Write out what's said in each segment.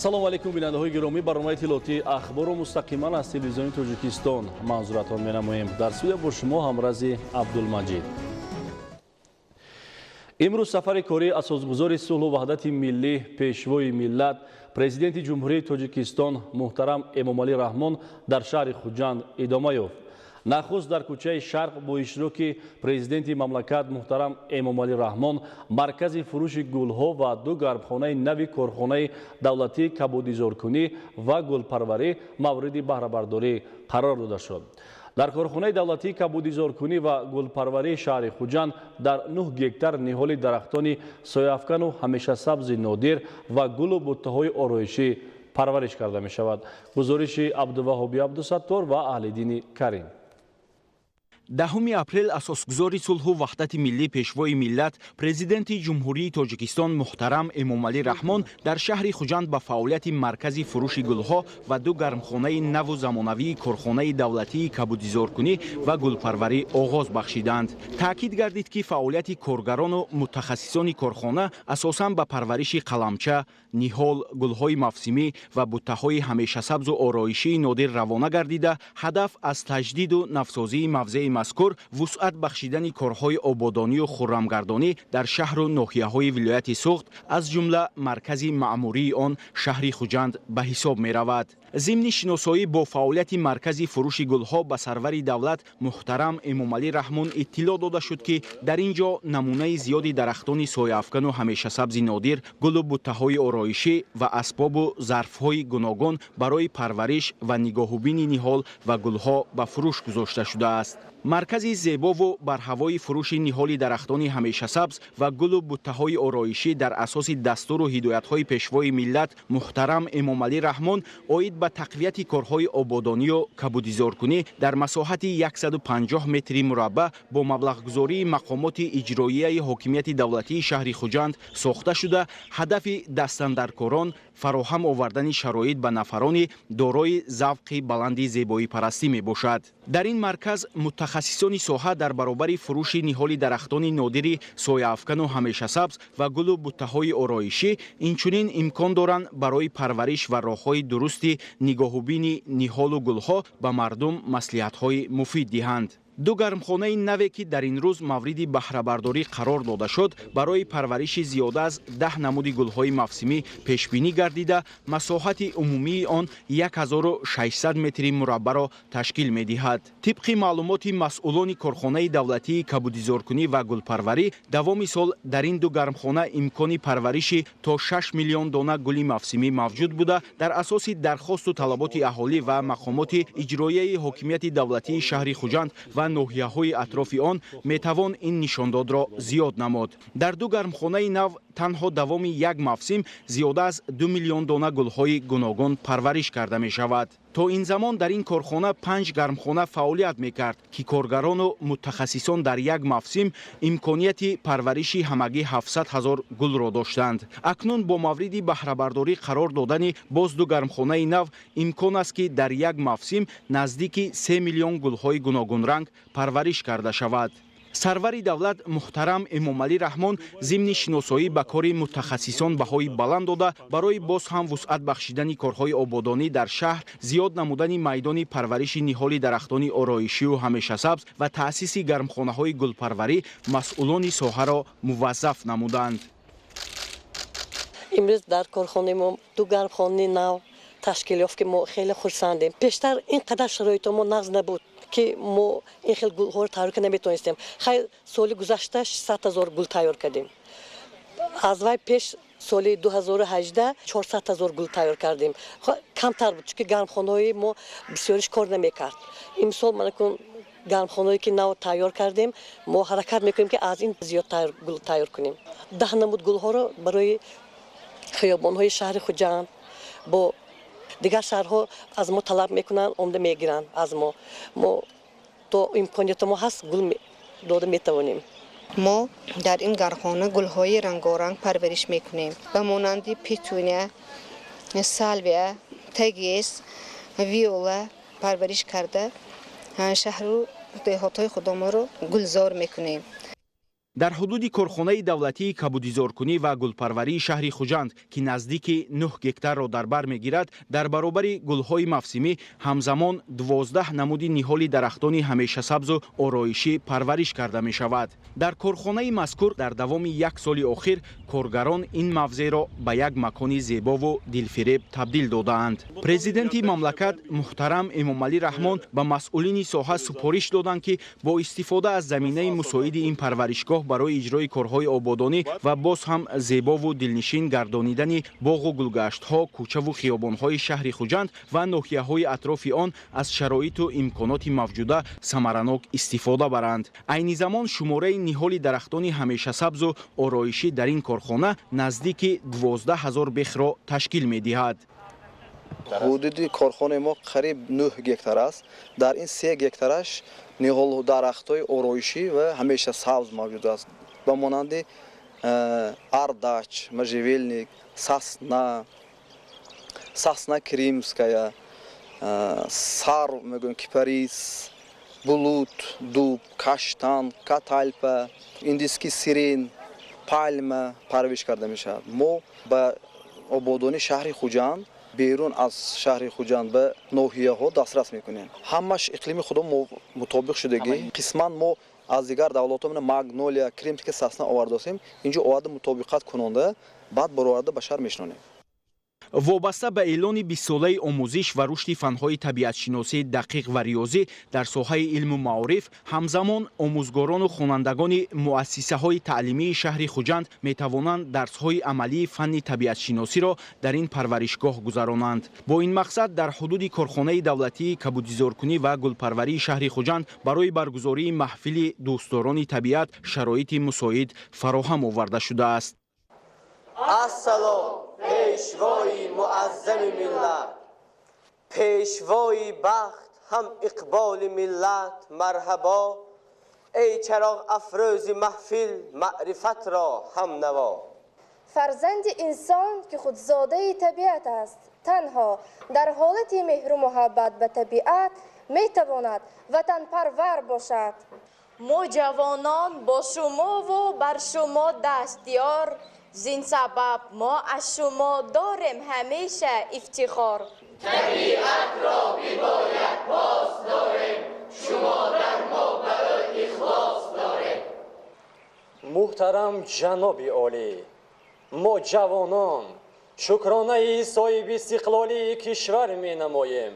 ассалому алайкум бинандаҳои гиромӣ, барномаи иттилоотии ахбору мустақиман аз телевизиони Тоҷикистон манзуратон менамоем. Дар студия бо шумо ҳамрази Абдулмаҷид. имрӯз сафари кории асосгузори сулҳу ваҳдати миллӣ, пешвои миллат, президенти ҷумҳурии Тоҷикистон муҳтарам Эмомалӣ Раҳмон дар шаҳри Хуҷанд идома ёфт. нахуст дар кӯчаи Шарқ бо иштироки президенти мамлакат муҳтарам Эмомалӣ Раҳмон маркази фурӯши гулҳо ва ду гарбхонаи нави корхонаи давлатии кабудизоркунӣ ва гулпарварӣ мавриди баҳрабардорӣ қарор дода шуд. дар корхонаи давлатии кабудизоркунӣ ва гулпарварии шаҳри Хуҷанд дар 9 гектар ниҳоли дарахтони сояафкану ҳамешасабзи нодир ва гулу буттаҳои ороишӣ парвариш карда мешавад. гузориши Абдуваҳоби Абдусаттор ва Аҳлиддини Карим. 10 апрел асосгузори сулҳу ваҳдати миллӣ, пешвои миллат, президенти ҷумҳурии Тоҷикистон муҳтарам Эмомалӣ Раҳмон дар шаҳри Хуҷанд ба фаъолияти маркази фурӯши гулҳо ва ду гармхонаи наву замонавии корхонаи давлатии кабудизоркунӣ ва гулпарварӣ оғоз бахшиданд. таъкид гардид ки фаъолияти коргарону мутахассисони корхона асосан ба парвариши қаламча, ниҳол, гулҳои мавсимӣ ва буттаҳои ҳамешасабзу ороишии нодир равона гардида, ҳадаф аз таҷдиду навсозии мавзеи мазкур вусъат бахшидани корҳои ободонию хуррамгардонӣ дар шаҳру ноҳияҳои вилояти Суғд, аз ҷумла маркази маъмурии он шаҳри Хуҷанд ба ҳисоб меравад. зимни шиносоӣ бо фаъолияти маркази фурӯши гулҳо ба сарвари давлат муҳтарам Эмомалӣ Раҳмон иттилоъ дода шуд ки дар ин ҷо намунаи зиёди дарахтони сояафкану ҳамешасабзи нодир, гулу буттаҳои ороишӣ ва асбобу зарфҳои гуногун барои парвариш ва нигоҳубини ниҳол ва гулҳо ба фурӯш гузошта шудааст. маркази зебову барҳавои фурӯши ниҳоли дарахтони ҳамешасабз ва гулу буттаҳои ороишӣ дар асоси дастуру ҳидоятҳои пешвои миллат муҳтарам Эмомалӣ Раҳмон оид ба тақвияти корҳои ободонию кабудизоркунӣ дар масоҳати 150 метри мураббаъ бо маблағгузории мақомоти иҷроияи ҳокимияти давлатии шаҳри Хуҷанд сохта шуда, ҳадафи дастандаркорон фароҳам овардани шароит ба нафарони дорои завқи баланди зебоипарастӣ мебошад. дар ин марказ мутахассисони соҳа дар баробари фурӯши ниҳоли дарахтони нодири сояафкану ҳамешасабз ва гулу буттаҳои ороишӣ инчунин имкон доранд барои парвариш ва роҳҳои дурусти нигоҳубини ниҳолу гулҳо ба мардум маслиҳатҳои муфид диҳанд. ду гармхонаи наве ки дар ин рӯз мавриди баҳрабардорӣ қарор дода шуд, барои парвариши зиёда аз 10 намуди гулҳои мавсимӣ пешбинӣ гардида, масоҳати умумии он 1600 метри мураббаъро ташкил медиҳад. тибқи маълумоти масъулони корхонаи давлатии кабудизоркунӣ ва гулпарварӣ, давоми сол дар ин ду гармхона имкони парвариши то 6 миллион дона гули мавсимӣ мавҷуд буда, дар асоси дархосту талаботи аҳолӣ ва мақомоти иҷроияи ҳокимияти давлатии шаҳри Хуҷанд ва ноҳияҳои атрофи он метавон ин нишондодро зиёд намуд. дар ду гармхонаи нав танҳо давоми як мавсим зиёда аз 2 миллион дона гулҳои гуногун парвариш карда мешавад. то ин замон дар ин корхона 5 гармхона фаъолият мекард ки коргарону мутахассисон дар як мавсим имконияти парвариши ҳамагӣ 700 000 гулро доштанд. акнун бо мавриди баҳрабардорӣ қарор додани боз ду гармхонаи нав имкон аст ки дар як мавсим наздики 3 миллион гулҳои гуногунранг парвариш карда шавад. сарвари давлат муҳтарам Эмомалӣ Раҳмон зимни шиносоӣ ба кори мутахассисон баҳои баланд дода, барои боз ҳам вусъат бахшидани корҳои ободонӣ дар шаҳр, зиёд намудани майдони парвариши ниҳоли дарахтони ороишию ҳамешасабз ва таъсиси гармхонаҳои гулпарварӣ масъулони соҳаро муваззаф намуданд. имрӯз дар корхонаи мо ду гармхонаи нав ташкил ёфт ки мо хеле хурсандем. пештар ин қадар шароито мо нағз набуд ки мо ин хел гулҳоро тайёр карда наметавонистем. хайр соли гузашта 600 000 гул тайёр кардем. аз вай пеш соли 2018 400 000 гул тайёр кардем. камтар буд, чунки гармхонаҳои мо бисёриш кор намекард. имсол манакун гармхонаҳое ки нав тайёр кардем, мо ҳаракат мекунем ки аз ин зиёд гул тайёр кунем. 10 намуд гулҳоро барои хиёбонҳои шаҳри Хуҷанд бо дигар шаҳрҳо аз мо талаб мекунанд, омда мегиранд аз мо то имконият мо ҳаст гул дода метавонем. ما در این گارخانه گل‌های رنگارنگ پرورش میکنیم و مانند پیتونیا، سالویا، تگیس، ویولا پرورش کرده شهر و دهات‌های خودمان رو گلزار میکنیم. дар ҳудуди корхонаи давлатии кабудизоркунӣ ва гулпарварии шаҳри Хуҷанд ки наздики 9 гектарро дар бар мегирад, дар баробари гулҳои мавсимӣ ҳамзамон 12 намуди ниҳоли дарахтони ҳамешасабзу ороишӣ парвариш карда мешавад. дар корхонаи мазкур дар давоми як соли охир коргарон ин мавзеъро ба як макони зебову дилфиреб табдил додаанд. Президенти мамлакат муҳтарам Эмомалӣ Раҳмон ба масъулини соҳа супориш доданд ки бо истифода аз заминаи мусоиди ин парваришгоҳ барои иҷрои корҳои ободонӣ ва боз ҳам зебову дилнишин гардонидани боғу гулгаштҳо, кӯчаву хиёбонҳои шаҳри Хуҷанд ва ноҳияҳои атрофи он аз шароиту имконоти мавҷуда самаранок истифода баранд. айни замон шумораи ниҳоли дарахтони ҳамешасабзу ороишӣ дар ин корхона наздики 12 000 бехро ташкил медиҳад. ҳудуди корхонаи мо қариб 9 гектар аст. дар ин 3 гектараш ниҳолу дарахтҳои ороишӣ ва ҳамеша сабз мавҷуд аст. ба монанди ардач, можжевельник, сасна кримская, сарв мегӯем кипарис, булут, дуб, каштан, катальпа, индийский сирен, пальма парвариш карда мешавад. мо ба ободони шаҳри Хуҷанд بیرون از شهر خوجند به ناحیه ها دسترس میکنیم. همش اقلیم خودمون مطابق شدگی. قسما ما از دیگر دولت ها ماگنولیا، کریمسک ساسنا آورده ایم. اینجا آورده مطابقت کننده بعد برآورده به شهر میشنونیم. вобаста ба эълони 20 солаи омӯзиш ва рушди фанҳои табиатшиносии дақиқ ва риёзӣ дар соҳаи илму маориф ҳамзамон омӯзгорону хонандагони муассисаҳои таълимии шаҳри Хуҷанд метавонанд дарсҳои амалии фанни табиатшиносиро дар ин парваришгоҳ гузаронанд. бо ин мақсад дар ҳудуди корхонаи давлатии кабудизоркунӣ ва гулпарварии шаҳри Хуҷанд барои баргузории маҳфили дӯстдорони табиат шароити мусоид фароҳам оварда шудааст. Assalom, peshvoyi muazzami millat, peshvoyi baxt, ham iqboli millat, marhabo. Ey charogh afrozi mahfil, ma'rifat ra ham navo. فرزند انسان که خودزاده طبیعت است تنها در حالت مهر و محبت به طبیعت میتواند وطن پرور باشد. ما جوانان با شما و بر شما دستیار، زین سبب ما از شما داریم همیشه افتخار. طبیعت را بی‌باید باز داریم، شما در ما برای اخلاص داریم. محترم جناب عالی، ما جوانان شکرانه صاحب استقلالی کشور می نماییم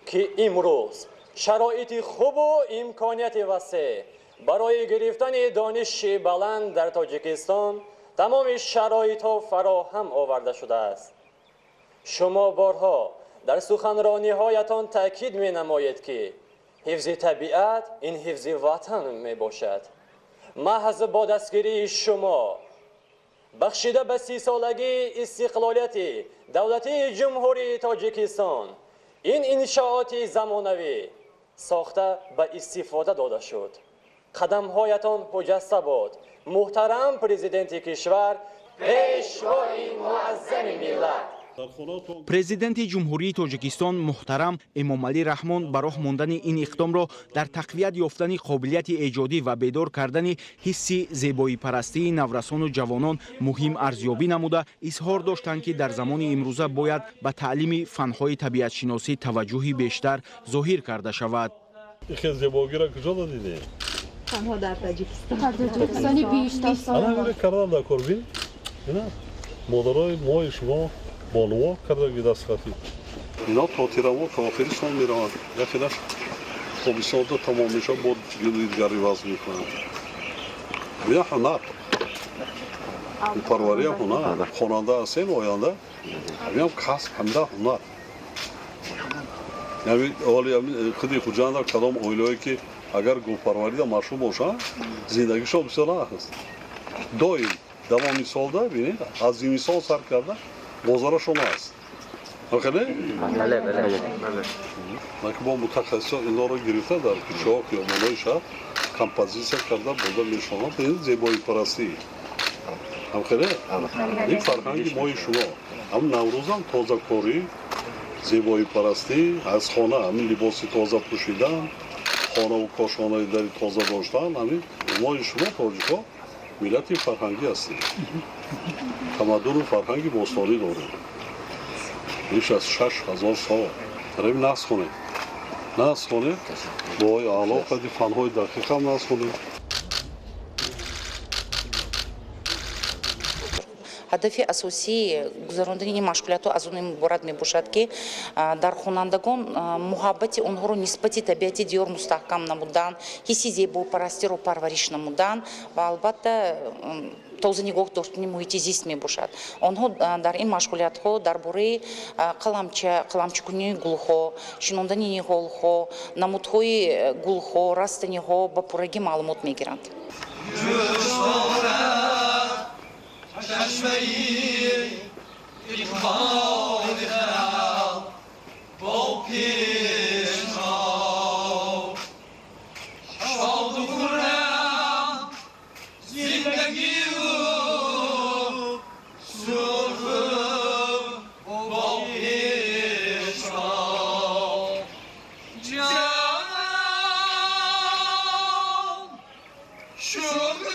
که امروز شرایط خوب و امکانیت وسیع برای گرفتن دانش بلند در تاجیکستان تمام شرایط ها فراهم آورده شده است. شما بارها در سخنرانی هایتان تاکید می نمایید که حفظ طبیعت این حفظ وطن می باشد. محض با دستگیری شما بخشیده به 30 سالگی استقلالیت دولت جمهوری تاجیکستان این انشاءات زمانوی ساخته به استفاده داده شد. قدم هایتان حجسته بود. محترم پرزیدنت کشور، پیشوای معظم ملت. президенти ҷумҳурии тоҷикистон муҳтарам эмомалӣ раҳмон ба роҳ мондани ин иқдомро дар тақвият ёфтани қобилияти эҷодӣ ва бедор кардани ҳисси зебоипарастии наврасону ҷавонон муҳим арзёбӣ намуда изҳор доштанд ки дар замони имрӯза бояд ба таълими фанҳои табиатшиносӣ таваҷҷӯҳи бештар зоҳир карда шавад. تنها در تاجیکستانی بیشتر مادرای مای شما بانوها کرده دست خطی اینا تا تیرما تا آخرشان میروند یکیش تابستان تمام میشه با دیگری وضع میکنند بیا هنر پروری هنر خواننده هستین آینده هم کسب همده هنر یعنی اولی خودی خوجند کدام اویلایی که اگر گلپروری دا مشهور باشن زندگیشون بسیار هست دایم 10 سال ده بینید از این سال سر کرده بازار شما است آخه من که با متخصصان اینا رو گرفته در کوچه ها خیابان‌های شهر کمپوزیسیا کرده بوده میشوند به این زیبایی پرستی. خیلی این فرهنگ مای شما هم نوروز هم تازه کاری زیبایی پرستی از خانه همین لباسی تازه پوشیدن خانه و کاشانه در تازه داشتن همین مای شما تاجیک‌ها ملت فرهنگی هستیم. تمدن و فرهنگ باستانی داریم. بیش از 6000 سال داریم نسل کنیم. نسل کنیم با علاقه فنهای دقیق هم نسل کنیم. ҳадафи асосии гузарондани машғулиятҳо аз он иборат мебошад ки дар хонандагон муҳаббати онҳоро нисбати табиати диёр мустаҳкам намудан, ҳисси зебопарастиро парвариш намудан ва албатта тоза нигоҳ доштани муҳити зист мебошад. онҳо дар ин машғулиятҳо дар бораи қаламчикунии гулҳо, шинондани ниҳолҳо, намудҳои гулҳо, растаниҳо ба пуррагӣ маълумот мегиранд. چشمه‌ای اقبال خلق با پیش‌ها شاد و خرم زندگی و سرخ با پیش‌ها جان شکر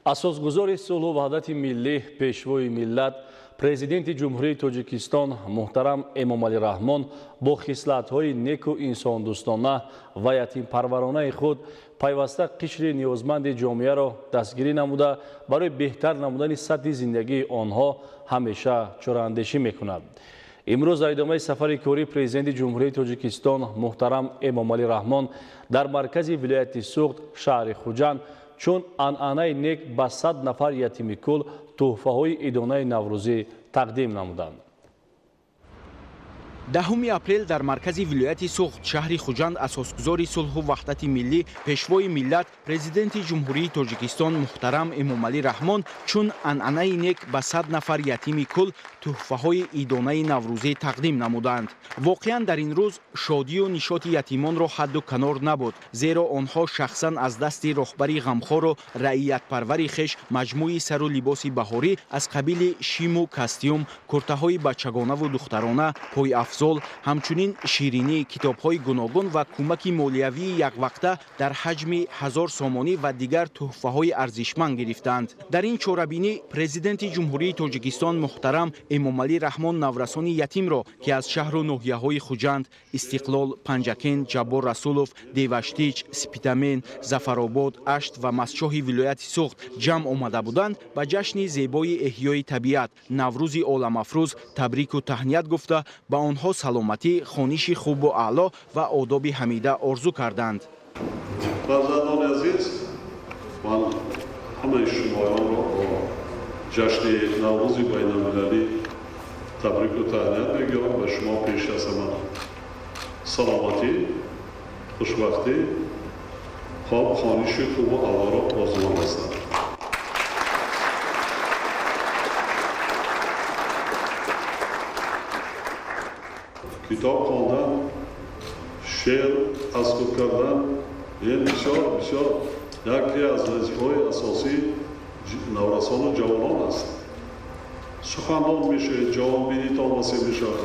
асосгузори сулҳу ваҳдати миллӣ пешвои миллат президенти ҷумҳурии тоҷикистон муҳтарам эмомалӣ раҳмон бо хислатҳои неку инсондӯстона ва ятимпарваронаи худ пайваста қишри ниёзманди ҷомеаро дастгирӣ намуда барои беҳтар намудани сатҳи зиндагии онҳо ҳамеша чораандешӣ мекунад. имрӯз дар идомаи сафари кории президенти ҷумҳурии тоҷикистон муҳтарам эмомалӣ раҳмон дар маркази вилояти суғд шаҳри хуҷанд чун анъанаи нек ба 100 нафар ятими кул тӯҳфаҳои идонаи наврӯзӣ тақдим намуданд. 10 апрел дар маркази вилояти суғд шаҳри хуҷанд асосгузори сулҳу ваҳдати миллӣ пешвои миллат президенти ҷумҳурии тоҷикистон муҳтарам эмомалӣ раҳмон чун анъанаи нек ба 100 нафар ятими кул тӯҳфаҳои идонаи наврӯзӣ тақдим намуданд. воқеан дар ин рӯз шодию нишоти ятимонро ҳадду канор набуд, зеро онҳо шахсан аз дасти роҳбари ғамхору раиятпарвари хеш маҷмӯи сару либоси баҳорӣ аз қабили шиму костюм, куртаҳои бачагонаву духтарона, пойафзол, ҳамчунин ширинӣ, китобҳои гуногун ва кӯмаки молиявии яквақта дар ҳаҷми 1000 сомонӣ ва дигар тӯҳфаҳои арзишманд гирифтанд. дар ин чорабинӣ президенти ҷумҳурии тоҷикистон муҳтарам эмомалӣ раҳмон наврасони ятимро ки аз шаҳру ноҳияҳои хуҷанд, истиқлол, панҷакен, ҷаббор расулов, деваштич, спитамен, зафаробод, ашт ва мастчоҳи вилояти суғд ҷамъ омада буданд, ба ҷашни зебои эҳёи табиат наврӯзи оламафрӯз табрику таҳният гуфта ба онҳо саломатӣ, хониши хубу аъло ва одоби ҳамида орзу карданд. фарзандони азиз, ман ҳамаи шумоёнро бо ҷашни наврӯзи байналмилалӣ табрику таҳният мегӯям. ба шумо пеш аз ҳама саломатӣ, хушбахтӣ, хониши хубу аълоро орзуманд ҳастам. китоб хондан, шеър аз худ кардан ин бисёр яке аз вазифаҳои асосии наврасону ҷавонон аст. сухандон мешавед, ҷавонбинитон васеъ мешавад.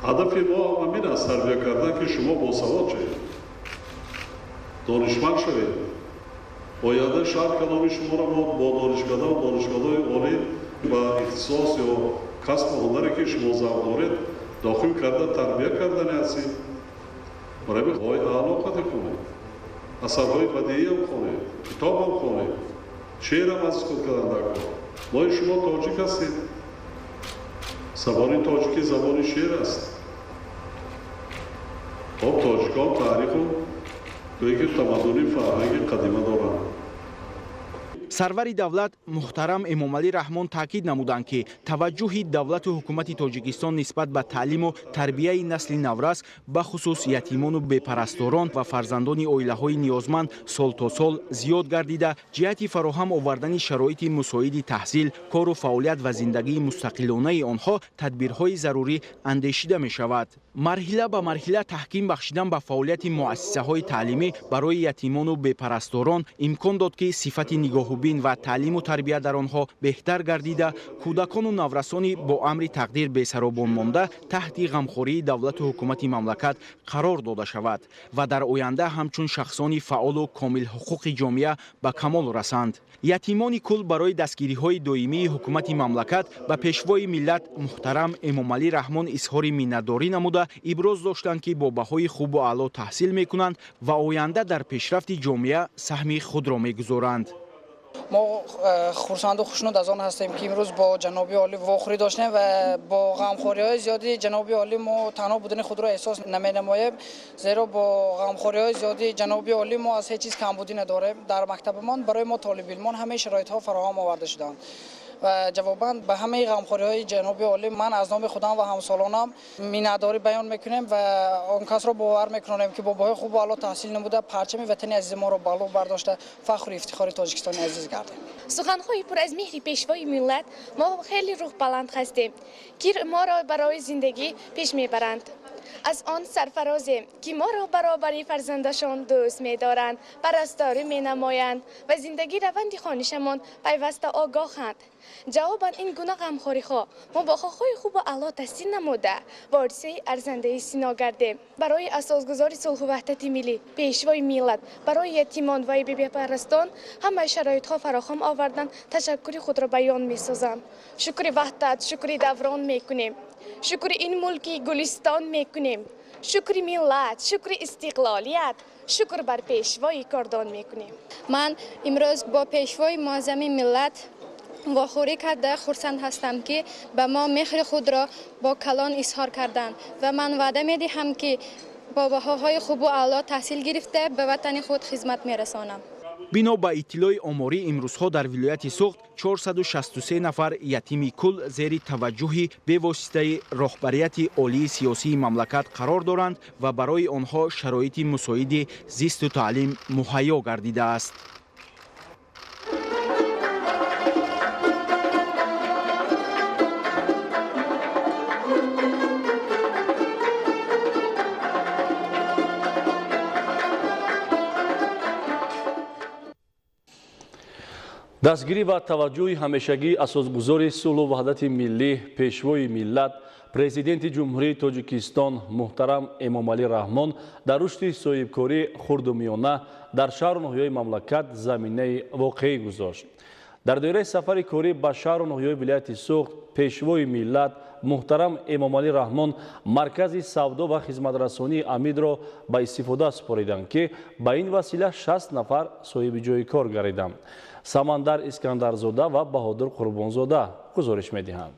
ҳадафи мо ҳамин аст, тарбия кардан ки шумо босавод шавед, донишманд шавед. оянда шарҳ каломи шуморо мо бо донишгаҳои олӣ ба ихтисос ё касбу ҳунаре ки шумо завқ доред дохил карда тарбия кардани ҳастед. барои ҳои аъло қадр хонед, асарҳои бадииам хонед, китобам хонед, шеърам аз худ кардан накунед. мои шумо тоҷик ҳастед. забони тоҷикӣ забони шеър аст. хоб тоҷикон таъриху гӯе ки тамаддуни фарҳанги қадима доранд. сарвари давлат муҳтарам эмомалӣ раҳмон таъкид намуданд ки таваҷҷӯҳи давлату ҳукумати тоҷикистон нисбат ба таълиму тарбияи насли наврас ба хусус ятимону бепарасторон ва фарзандони оилаҳои ниёзманд сол то сол зиёд гардида ҷиҳати фароҳам овардани шароити мусоиди таҳсил, кору фаъолият ва зиндагии мустақилонаи онҳо тадбирҳои зарурӣ андешида мешавад. марҳила ба марҳила таҳким бахшидан ба фаъолияти муассисаҳои таълимӣ барои ятимону бепарасторон имкон дод ки сифати нигоҳубин ва таълиму тарбия дар онҳо беҳтар гардида кӯдакону наврасони бо амри тақдир бесаробон монда таҳти ғамхории давлату ҳукумати мамлакат қарор дода шавад ва дар оянда ҳамчун шахсони фаъолу комилҳуқуқи ҷомеа ба камол расанд. ятимони кул барои дастгириҳои доимии ҳукумати мамлакат ба пешвои миллат муҳтарам эмомалӣ раҳмон изҳори миннатдорӣ намуда иброз доштанд ки бо баҳои хубу аъло таҳсил мекунанд ва оянда дар пешрафти ҷомеа саҳми худро мегузоранд. мо хурсанду хушнуд аз он ҳастем ки имрӯз бо ҷаноби олӣ вохӯрӣ доштем ва бо ғамхориҳои зиёди ҷаноби олӣ мо танҳо будани худро эҳсос наменамоем, зеро бо ғамхориҳои зиёди ҷаноби олӣ мо аз ҳеҷ чиз камбудӣ надорем. дар мактабамон барои мо толибилмон ҳамаи шароитҳо фароҳам оварда шудаанд ва ҷавобан ба ҳамаи ғамхориҳои ҷаноби олӣ ман аз номи худам ва ҳамсолонам миннатдорӣ баён мекунем ва он касро бовар мекунонем ки бо баҳои хубу аъло таҳсил намуда парчами ватани азизи моро балӯ бардошта фахру ифтихори тоҷикистони азиз гардем. суханҳои пур аз меҳри пешвои миллат мо хеле рӯҳбаланд ҳастем ки моро барои зиндагӣ пеш мебаранд. аз он сарфарозем ки моро баробари фарзандашон дӯст медоранд, парасторӣ менамоянд ва зиндагӣ раванди хонишамон пайваста огоҳанд. جواباً این گونه غمخوری‌ها ما با خواهی خوب و اعلی تحصیل نموده وارثه ارزنده سینا گردیم. برای اساسگذاری صلح و وحدت ملی، پیشوای ملت، برای یتیمان و بیبی پرستان همه شرایط‌ها فراهم آوردن تشکر خود را بیان می‌سازم. شکر وحدت، شکر دوران می‌کنیم. شکر این ملکی گلستان می‌کنیم. شکر ملت، شکر استقلالیت، شکر بر پیشوای کردان می‌کنیم. من امروز با پیشوای معظم ملت واخوری کرده خرسند هستم که به ما مهر خود را با کلان اظهار کردند و من وعده می‌دهم که با بهاهای خوب و اعلی تحصیل گرفته به وطن خود خدمت می‌رسانم. бино ба иттилои оморӣ имрӯзҳо дар вилояти суғд 463 нафар ятими кул зери таваҷҷӯҳи бевоситаи роҳбарияти олии сиёсии мамлакат қарор доранд ва барои онҳо шароити мусоиди зисту таълим муҳайё гардидааст. дастгирӣ ва таваҷҷӯҳи ҳамешагии асосгузори сулҳу ваҳдати миллӣ пешвои миллат президенти ҷумҳурии тоҷикистон муҳтарам эмомалӣ раҳмон дар рушди соҳибкории хурдумиёна дар шаҳру ноҳияҳои мамлакат заминаи воқеӣ гузошт. дар доираи сафари корӣ ба шаҳру ноҳияҳои вилояти суғд пешвои миллат муҳтарам эмомалӣ раҳмон маркази савдо ва хизматрасонии амидро ба истифода супориданд ки ба ин васила 60 нафар соҳиби ҷойи кор гардиданд. Самандар Искандарзода ва Баҳодур Қурбонзода гузориш медиҳанд.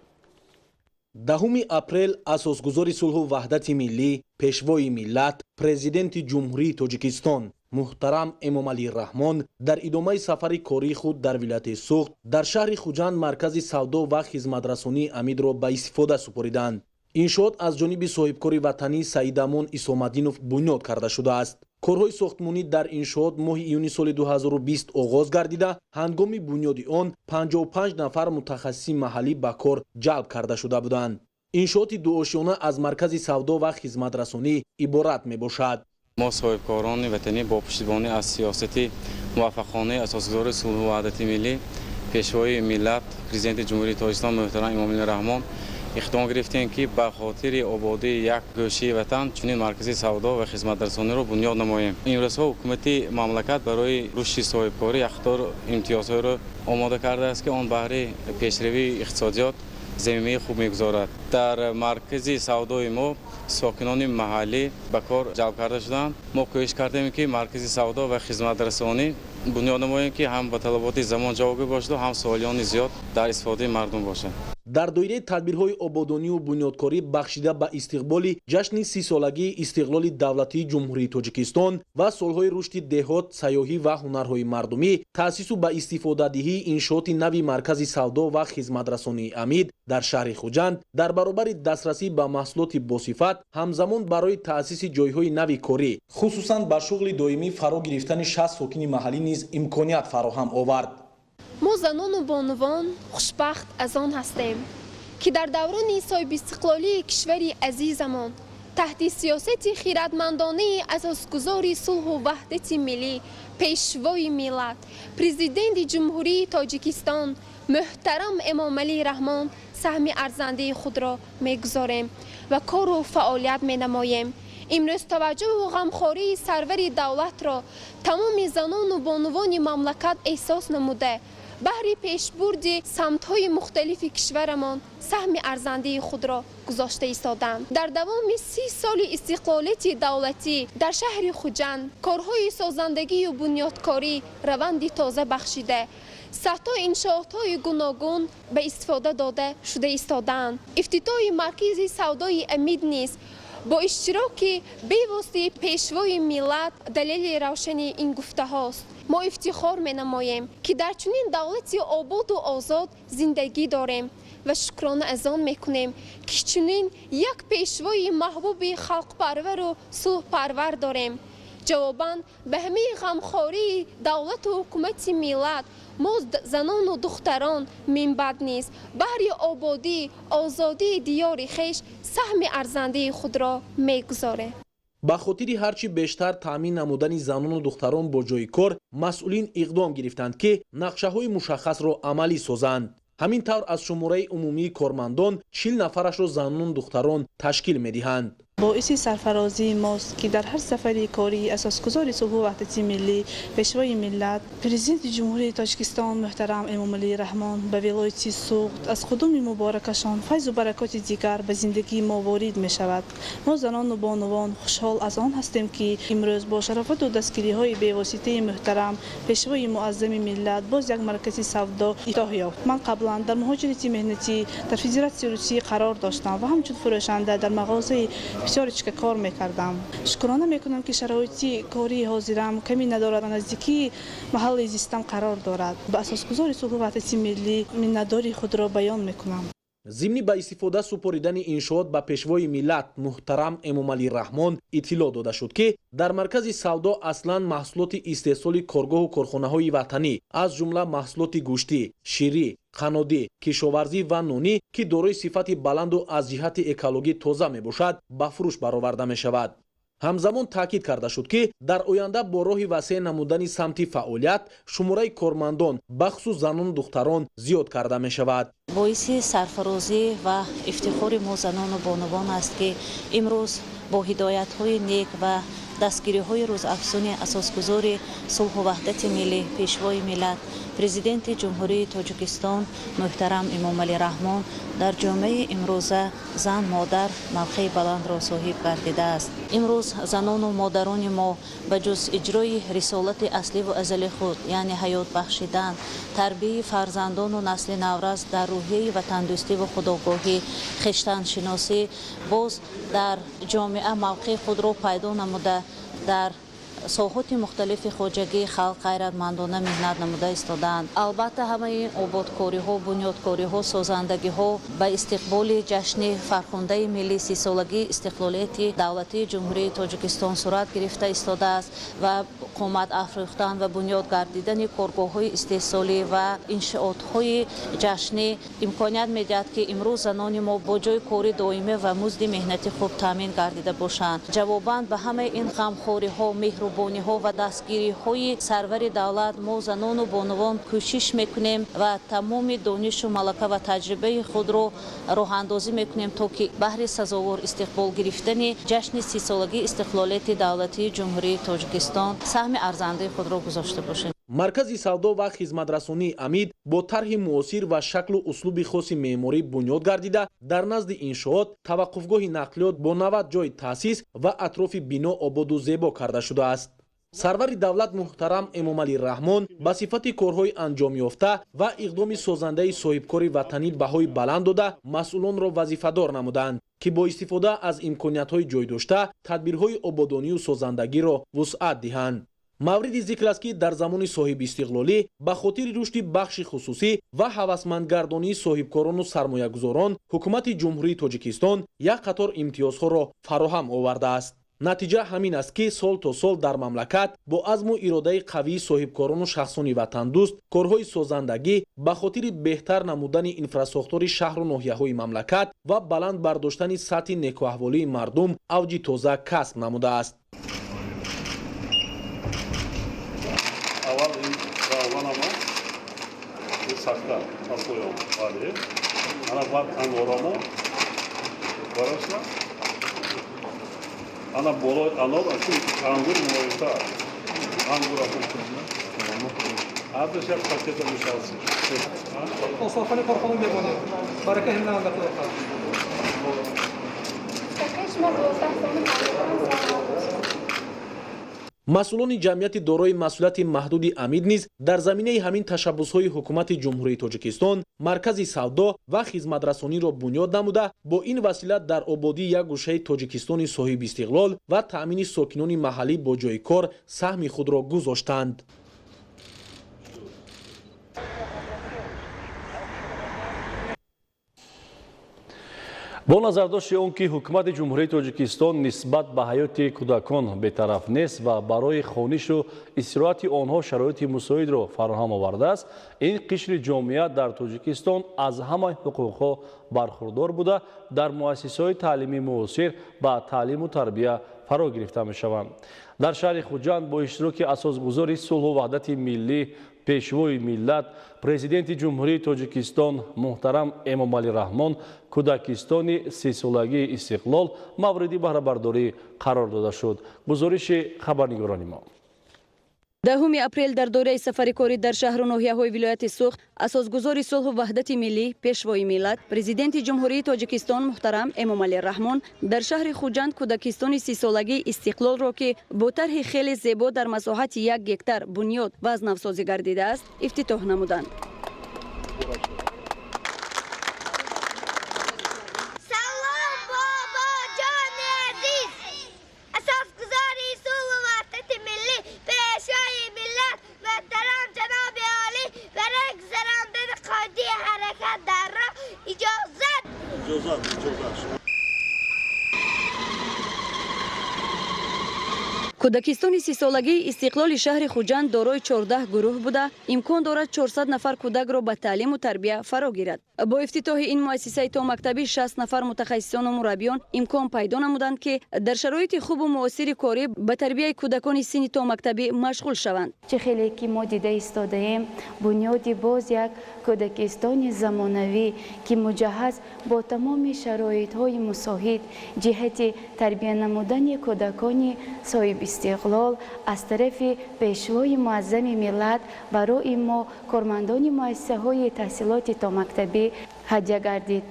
10 апрел асосгузори сулҳу ваҳдати миллӣ, пешвои миллат, президенти ҷумҳурии Тоҷикистон муҳтарам Эмомалӣ Раҳмон дар идомаи сафари кории худ дар вилояти суғд дар шаҳри Хуҷанд маркази савдо ва хизматрасонии Амидро ба истифода супориданд. иншоот аз ҷониби соҳибкори ватанӣ Саидамон Исомаддинов бунёд карда шудааст. корҳои сохтмонӣ дар иншоот моҳи июни соли 2020 оғоз гардида ҳангоми бунёди он 55 нафар мутахассиси маҳаллӣ ба кор ҷалб карда шуда буданд. иншооти дуошона аз маркази савдо ва хизматрасонӣ иборат мебошад. мо соҳибкорони ватанӣ бо пуштибонӣ аз сиёсати муваффақонаи асосгузори сулҳу ваҳдати миллӣ пешвои миллат президенти ҷумҳурии Тоҷикистон муҳтарам Эмомалӣ Раҳмон иқтидом гирифтем ки ба хотири ободии як гӯшаи ватан чунин маркази савдо ва хизматрасониро бунёд намоем. имрӯзҳо ҳукумати мамлакат барои рушди соҳибкорӣ як қатор имтиёзҳоро омода кардааст ки он баҳри пешравии иқтисодиёт заминаи хуб мегузорад. дар маркази савдои мо сокинони маҳаллӣ ба кор ҷалб карда шуданд. мо кӯшиш кардем ки маркази савдо ва хизматрасонӣ бунёд намоем ки ҳам ба талаботи замон ҷавобгӯ бошад, ҳам суолиёни зиёд дар истифодаи мардум бошад. дар доираи тадбирҳои ободонию бунёдкорӣ бахшида ба истиқболи ҷашни 30-солагии истиқлоли давлатии ҷумҳурии Тоҷикистон ва солҳои рушди деҳот, сайёҳӣ ва ҳунарҳои мардумӣ, таъсису ба истифодадиҳии иншооти нави маркази савдо ва хизматрасонии Амид дар шаҳри Хуҷанд дар баробари дастрасӣ ба маҳсулоти босифат ҳамзамон барои таъсиси ҷойҳои нави корӣ, хусусан ба шуғли доимӣ фаро гирифтани 60 сокини маҳаллӣ низ имконият фароҳам овард. мо занону бонувон хушбахт аз он ҳастем ки дар даврони соҳибистиқлолии кишвари азизамон таҳти сиёсати хиратмандонаи асосгузори сулҳу ваҳдати миллӣ пешвои миллат президенти ҷумҳурии Тоҷикистон муҳтарам Эмомалӣ Раҳмон саҳми арзандаи худро мегузорем ва кору фаъолият менамоем. имрӯз таваҷҷӯҳу ғамхории сарвари давлатро тамоми занону бонувони мамлакат эҳсос намуда баҳри пешбурди самтҳои мухталифи кишварамон саҳми арзандаи худро гузошта истоданд. дар давоми 30 соли истиқлолияти давлатӣ дар шаҳри Хуҷанд корҳои созандагию бунёдкорӣ раванди тоза бахшида садто иншоотҳои гуногун ба истифода дода шуда истодаанд. ифтитоҳи маркази савдои Амид низ бо иштироки бевоситаи пешвои миллат далели равшани ин гуфтаҳост. мо ифтихор менамоем ки дар чунин давлати ободу озод зиндагӣ дорем ва шукрона аз он мекунем ки чунин як пешвои маҳбуби халқпарвару сулҳпарвар дорем. ҷавобан ба ҳамаи ғамхории давлату ҳукумати миллат мо занону духтарон минбаъд низ баҳри ободӣ озодии диёри хеш саҳми арзандаи худро мегузорем. ба хотири ҳарчи бештар таъмин намудани занону духтарон бо ҷойи кор масъулин иқдом гирифтанд ки нақшаҳои мушаххасро амалӣ созанд. ҳамин тавр аз шумораи умумии кормандон 40 нафарашро занон духтарон ташкил медиҳанд. باعث سرفرازی ماست که در هر سفری کاری اساسگزار صلح و وحدت ملی پیشوای ملت پرزیدنت جمهوری تاجیکستان محترم امامعلی رحمان به ولایت سوخت از قدوم مبارکشان فیض و برکات دیگر به زندگی ما وارد می شود. ما زنان و بانوان خوشحال از آن هستیم که امروز با شرافت و دستگیری های بی‌واسطه محترم پیشوای معظم ملت باز یک مرکز سودا افتتاح یافت. من قبلا در مهاجرت مهنتی در فدراسیون روسیه قرار داشتم و همچنین فروشنده در مغازه بسیارچه کار میکردم. شکرانه میکنم که شرایط کاری حاضرم کمی ندارد و نزدیکی محل زیستم قرار دارد. به اساسگزار صلح و وحدت ملی منتداری خود را بیان میکنم. ضمن با استفاده سپردن انشاءات به پیشوای ملت محترم امامعلی رحمان اطلاع داده شد که در مرکز سودا اصلا محصولات استحصال کارگاه و کارخانه‌های وطنی از جمله محصولات گوشتی، شیری، قنادی، کشاورزی و نونی که دارای صفت بلند و از جهت اکولوژی تازه میباشد به فروش برآورده می شود. همزمان تاکید کرده شد که در آینده با راه وسیع نمودن سمت فعالیت شماره کارمندان بخصوص زنان و دختران زیاد کرده می شود. باعث سرفرازی و افتخار ما زنان و بانوان است که امروز با هدایت‌های نیک و دستگیری‌های روزافزون اساسگزار صلح و وحدت ملی پیشوای ملت پرزیدنت جمهوری تاجیکستان محترم امامعلی رحمان در جامعه امروزه زن مادر موقع بلند را صاحب گردیده است. امروز زنان و مادران ما به جز اجرای رسالت اصلی و ازلی خود یعنی حیات بخشیدن، تربیت فرزندان و نسل نورس در روحیه و تندرستی و خودآگاهی، خویشتن شناسی باز در جامعه موقع خود را پیدا نموده در ساحات مختلف خواجگی خلق غیرتمندانه مهنت نموده ایستادند. البته همه این آبادکاری ها، بنیادکاری ها، سازندگی ها به استقبال جشن فرخنده ملی 30 سالگی استقلالیت دولتی جمهوری تاجیکستان صورت گرفته ایستاده است و قامت افروختن و بنیاد گردیدن کارگاه های استحصالی و انشاءات های جشنی امکانیت میدهد که امروز زنان ما با جای کاری دائمی و مزد مهنتی خوب تامین گردیده باشند. جواباً به همه این غمخواری ها، مهربانی ها و دستگیری های سرور دولت ما زنان و بانوان کوشش میکنیم و تمام دانش و ملکه و تجربه خود را راه اندازی میکنیم تا که بهر سزاوار استقبال گرفتن جشن 30 سالگی استقلالیت دولتی جمهوری تاجیکستان سهم ارزنده خود را گذاشته باشیم. مرکز سودا و خدمترسانی امید با طرح معاصر و شکل و اسلوب خاص معماری بنیاد گردیده در نزد انشاءات توقفگاه نقلیات با 90 جای تأسیس و اطراف بنا آباد و زیبا کرده شده است. سرور دولت محترم امامعلی رحمان با صفت کارهای انجام یافته و اقدام سازنده صاحبکار وطنی بهای بلند داده مسئولان را وظیفه‌دار نمودند که با استفاده از امکانیت‌های جای داشته تدبیرهای آبادانی و سازندگی را وسعت دهند. مورد ذکر است که در زمان صاحب استقلالی به خاطر رشد بخش خصوصی و هوسمندگردانی صاحبکاران و سرمایه‌گذاران حکومت جمهوری تاجیکستان یک قطار امتیازها را فراهم آورده است. نتیجه همین است که سال تا سال در مملکت با عزم و اراده قوی صاحبکاران و شخصان وطن دوست کارهای سازندگی به خاطر بهتر نمودن انفراساختور شهر و ناحیه‌های مملکت و بلند برداشتن سطح نیکوحوالی مردم اوج تازه کسب نموده است. اول این راهنما ساخته آسویان ولی انا بعد انورامو براشنا انا بالای انور اصلی انگور مویتا انگور اصلی آدش یک پاکت میشاسی اوصافني کارخانه میبونه برکه همین انداخته مسئولان جمعیت دارای مسئولیت محدود امید نیز در زمینه همین تشبس‌های حکومت جمهوری تاجیکستان مرکز سودا و خدمترسانی را بنیاد نموده با این وسیله در آبادی یک گوشه تاجیکستان صاحب استقلال و تأمین ساکنان محلی با جای کار سهم خود را گذاشتند. бо назардошти он ки ҳукумати ҷумҳурии тоҷикистон нисбат ба ҳаёти кӯдакон бетараф нест ва барои хонишу истироҳати онҳо шароити мусоидро фароҳам овардааст, ин қишри ҷомеа дар тоҷикистон аз ҳама ҳуқуқҳо бархурдор буда дар муассисаҳои таълимии муосир ба таълиму тарбия фаро гирифта мешаванд. дар шаҳри хуҷанд бо иштироки асосгузори сулҳу ваҳдати миллӣ пешвои миллат президенти ҷумҳурии тоҷикистон муҳтарам Эмомалӣ Раҳмон кӯдакистони сесолагии истиқлол мавриди баҳрабардорӣ қарор дода шуд. гузориши хабарнигорони мо. 10 апрел дар дораи сафари корӣ дар шаҳру ноҳияҳои вилояти Суғд асосгузори сулҳу ваҳдати миллӣ пешвои миллат президенти ҷумҳурии тоҷикистон муҳтарам Эмомалӣ Раҳмон дар шаҳри Хуҷанд кӯдакистони 30-солагии истиқлолро ки бо тарҳи хеле зебо дар масоҳати 1 гектар бунёд ва азнавсозӣ гардидааст ифтитоҳ намуданд. кӯдакистони 30-солагии истиқлоли шаҳри Хуҷанд дорои 14 гурӯҳ буда имкон дорад 400 нафар кӯдакро ба таълиму тарбия фаро гирад. бо ифтитоҳи ин муассисаи томактабӣ 60 нафар мутахассисону мураббиён имкон пайдо намуданд ки дар шароити хубу муосири корӣ ба тарбияи кӯдакони синни томактабӣ машғул шаванд. чӣ хеле ки мо дида истодаем бунёди боз як кӯдакистони замонавӣ ки муҷаҳҳаз бо тамоми шароитҳои мусоид ҷиҳати тарбия намудани кӯдакони соҳиби истиқлол аз тарафи пешвои муаззами миллат барои мо кормандони муассисаҳои таҳсилоти томактабӣ ҳадя гардид.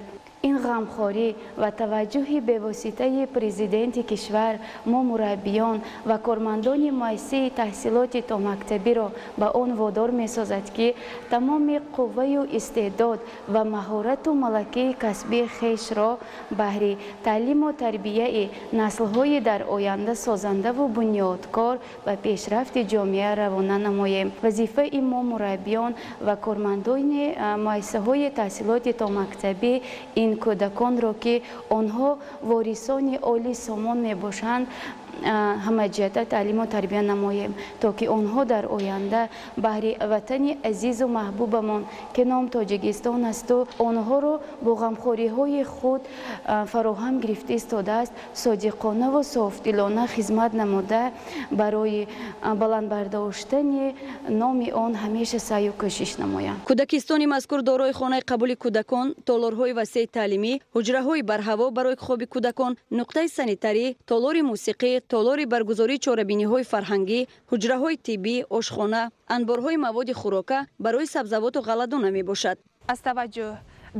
ин ғамхорӣ ва таваҷҷӯҳи бевоситаи президенти кишвар мо мураббиён ва кормандони муассисаи таҳсилоти томактабиро ба он водор месозад ки тамоми қувваю истеъдод ва маҳорату малакаи касбии хешро баҳри таълиму тарбияи наслҳои дар оянда созандаву бунёдкор ба пешрафти ҷомеа равона намоем. вазифаи мо мураббиён ва кормандони муассисаҳои таҳсилоти томактабӣ ин кӯдаконро ки онҳо ворисони оли сомон мебошанд ҳамаҷиҳата таълиму тарбия намоем то ки онҳо дар оянда баҳри ватани азизу маҳбубамон ки ном тоҷикистон асту онҳоро бо ғамхориҳои худ фароҳам гирифта истодааст содиқонаву софдилона хизмат намуда барои баландбардоштани номи он ҳамеша саъю кӯшиш намоям. кӯдакистони мазкур дорои хонаи қабули кӯдакон, толорҳои васеъи таълимӣ, ҳуҷраҳои барҳаво барои хоби кӯдакон, нуқтаи санитарӣ, толори мусиқӣ, толори баргузории чорабиниҳои фарҳангӣ, ҳуҷраҳои тиббӣ, ошхона, анборҳои маводи хӯрока барои сабзавоту ғалладона мебошад. аз таваҷҷӯҳ,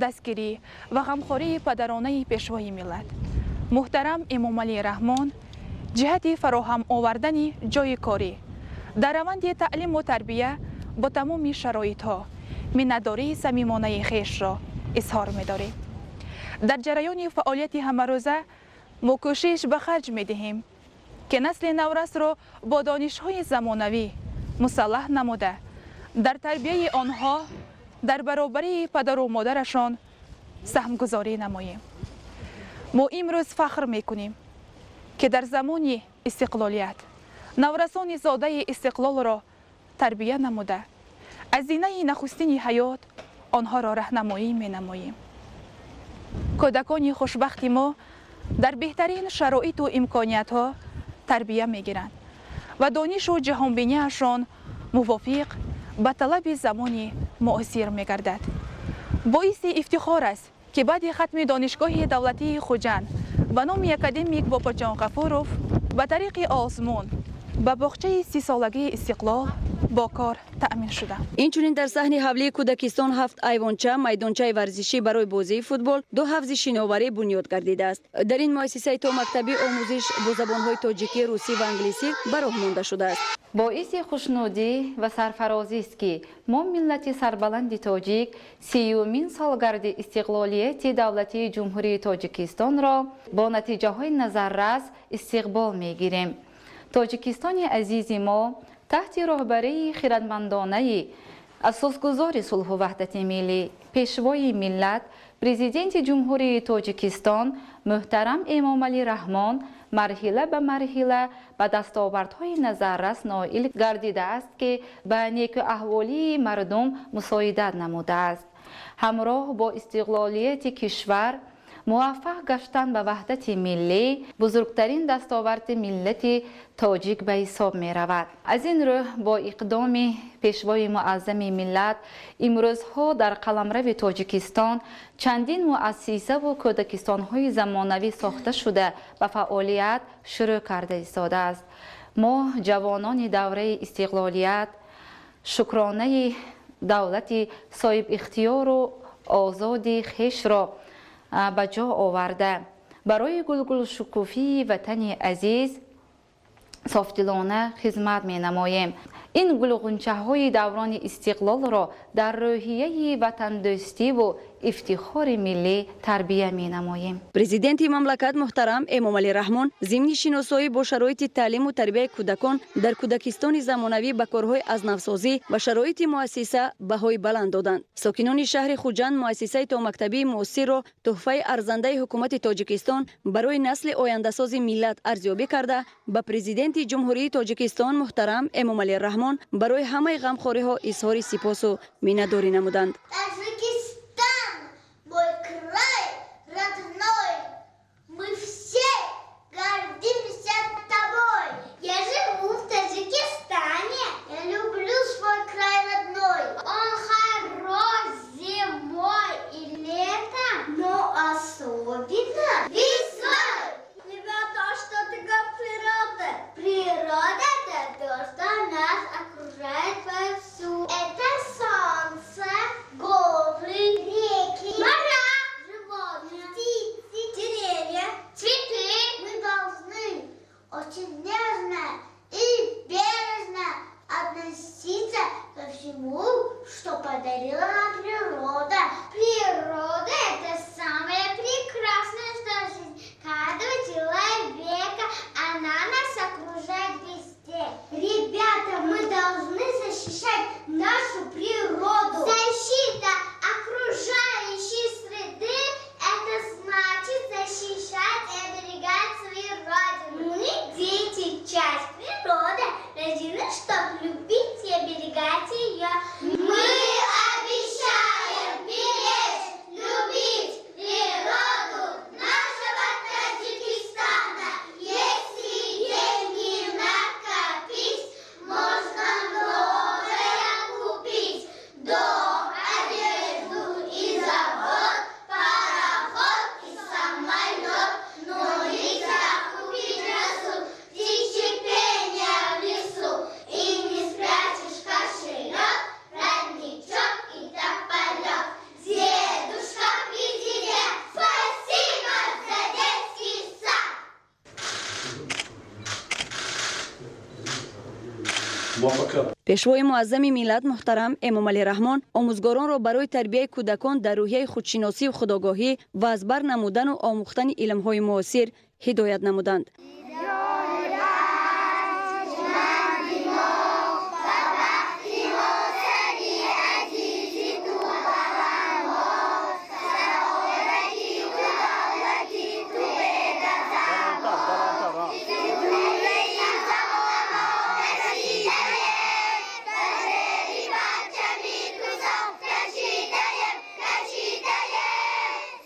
дастгирӣ ва ғамхории падаронаи пешвои миллат муҳтарам Эмомалӣ Раҳмон ҷиҳати фароҳам овардани ҷойи корӣ дар раванди таълиму тарбия бо тамоми шароитҳо миннатдории самимонаи хешро изҳор медорем. дар ҷараёни фаъолияти ҳамарӯза мо кӯшиш ба харҷ медиҳем ки насли наврасро бо донишҳои замонавӣ мусаллаҳ намуда дар тарбияи онҳо дар баробарии падару модарашон саҳмгузорӣ намоем. мо имрӯз фахр мекунем ки дар замони истиқлолият наврасони зодаи истиқлолро тарбия намуда аз зинаи нахустини ҳаёт онҳоро раҳнамоӣ менамоем. кӯдакони хушбахти мо дар беҳтарин шароиту имкониятҳо тарбия мегиранд ва донишу ҷаҳонбиниашон мувофиқ ба талаби замони муосир мегардад. боиси ифтихор аст ки баъди хатми донишгоҳи давлатии Хуҷанд ба номи академик Бопурҷон Ғафуров ба тариқи озмун ба боғчаи 30-солагии истиқлол бо кор таъмин шуда. инчунин дар саҳни ҳавлии кӯдакистон 7 айвонча, майдончаи варзишӣ барои бозии футбол, 2 ҳавзи шиноварӣ бунёд гардидааст. дар ин муассисаи томактабӣ омӯзиш бо забонҳои тоҷикӣ, русӣ ва англисӣ ба роҳ монда шудааст. боиси хушнудӣ ва сарфарозист ки мо миллати сарбаланди тоҷик 30-юмин солгарди истиқлолияти давлатии ҷумҳурии Тоҷикистонро бо натиҷаҳои назаррас истиқбол мегирем. тоҷикистони азизи мо таҳти роҳбарии хиратмандонаи асосгузори сулҳу ваҳдати миллӣ, пешвои миллат, президенти ҷумҳурии Тоҷикистон муҳтарам Эмомалӣ Раҳмон марҳила ба марҳила ба дастовардҳои назаррас ноил гардидааст ки ба некуаҳволии мардум мусоидат намудааст. ҳамроҳ бо истиқлолияти кишвар муваффақ гаштан ба ваҳдати миллӣ бузургтарин дастоварди миллати тоҷик ба ҳисоб меравад. Аз ин рӯ бо иқдоми пешвои муаззами миллат имрӯзҳо дар қаламрави Тоҷикистон чандин муассисаву кӯдакистонҳои замонавӣ сохта шуда ба фаъолият шурӯъ карда истодааст. мо ҷавонони давраи истиқлолият шукронаи давлати соҳибихтиёру озоди хешро ба ҷо оварда барои гулгулшукуфии ватани азиз софдилона хизмат менамоем. ин гулғунчаҳои даврони истиқлолро дар рӯҳияи ватандӯстиву ифтихори миллӣ тарбия менамоем. Президенти мамлакат муҳтарам Эмомалӣ Раҳмон зимни шиносоӣ бо шароити таълиму тарбияи кӯдакон дар кӯдакистони замонавӣ ба корҳои азнавсозӣ ва шароити муассиса баҳои баланд доданд. Сокинони шаҳри Хуҷанд муассисаи томактабии муосирро тӯҳфаи арзандаи ҳукумати Тоҷикистон барои насли ояндасози миллат арзёбӣ карда ба президенти ҷумҳурии Тоҷикистон муҳтарам Эмомалӣ Раҳмон барои ҳамаи ғамхориҳо изҳори сипосу миннатдорӣ намуданд. Мой край родной, мы все гордимся тобой. Я живу в Таджикистане, я люблю свой край родной. Он хорош зимой и летом, но особенно весной. Ребята, а что такое природа? Природа — это то, что нас окружает вовсю. Это солнце, горы, реки, моря, животные, птицы, деревья, цветы. Мы должны очень нежно и бережно относиться ко всему, что подарила нам природа. Природа — это самое прекрасное, что жизнь каждого человека. Она нас окружает везде. Ребята, мы должны защищать нашу природу. Защита окружающей среды — это значит защищать и оберегать свою родину. Мы, дети, часть природы, рождены, чтобы любить и оберегать ее. Мы обещаем беречь, любить природу нашего Таджикистана. Если деньги накопить, можно многое купить. Дом, одежду и завод, пароход и самолет. Но нельзя купить росу, птичье пение в лесу. И не спрячешь кошелек, родничок и тополек. Дедушка президент, спасибо за детский сад. пешвои муаззами миллат муҳтарам Эмомалӣ Раҳмон омӯзгоронро барои тарбияи кӯдакон дар рӯҳияи худшиносиву худогоҳӣ ва аз бар намудану омӯхтани илмҳои муосир ҳидоят намуданд.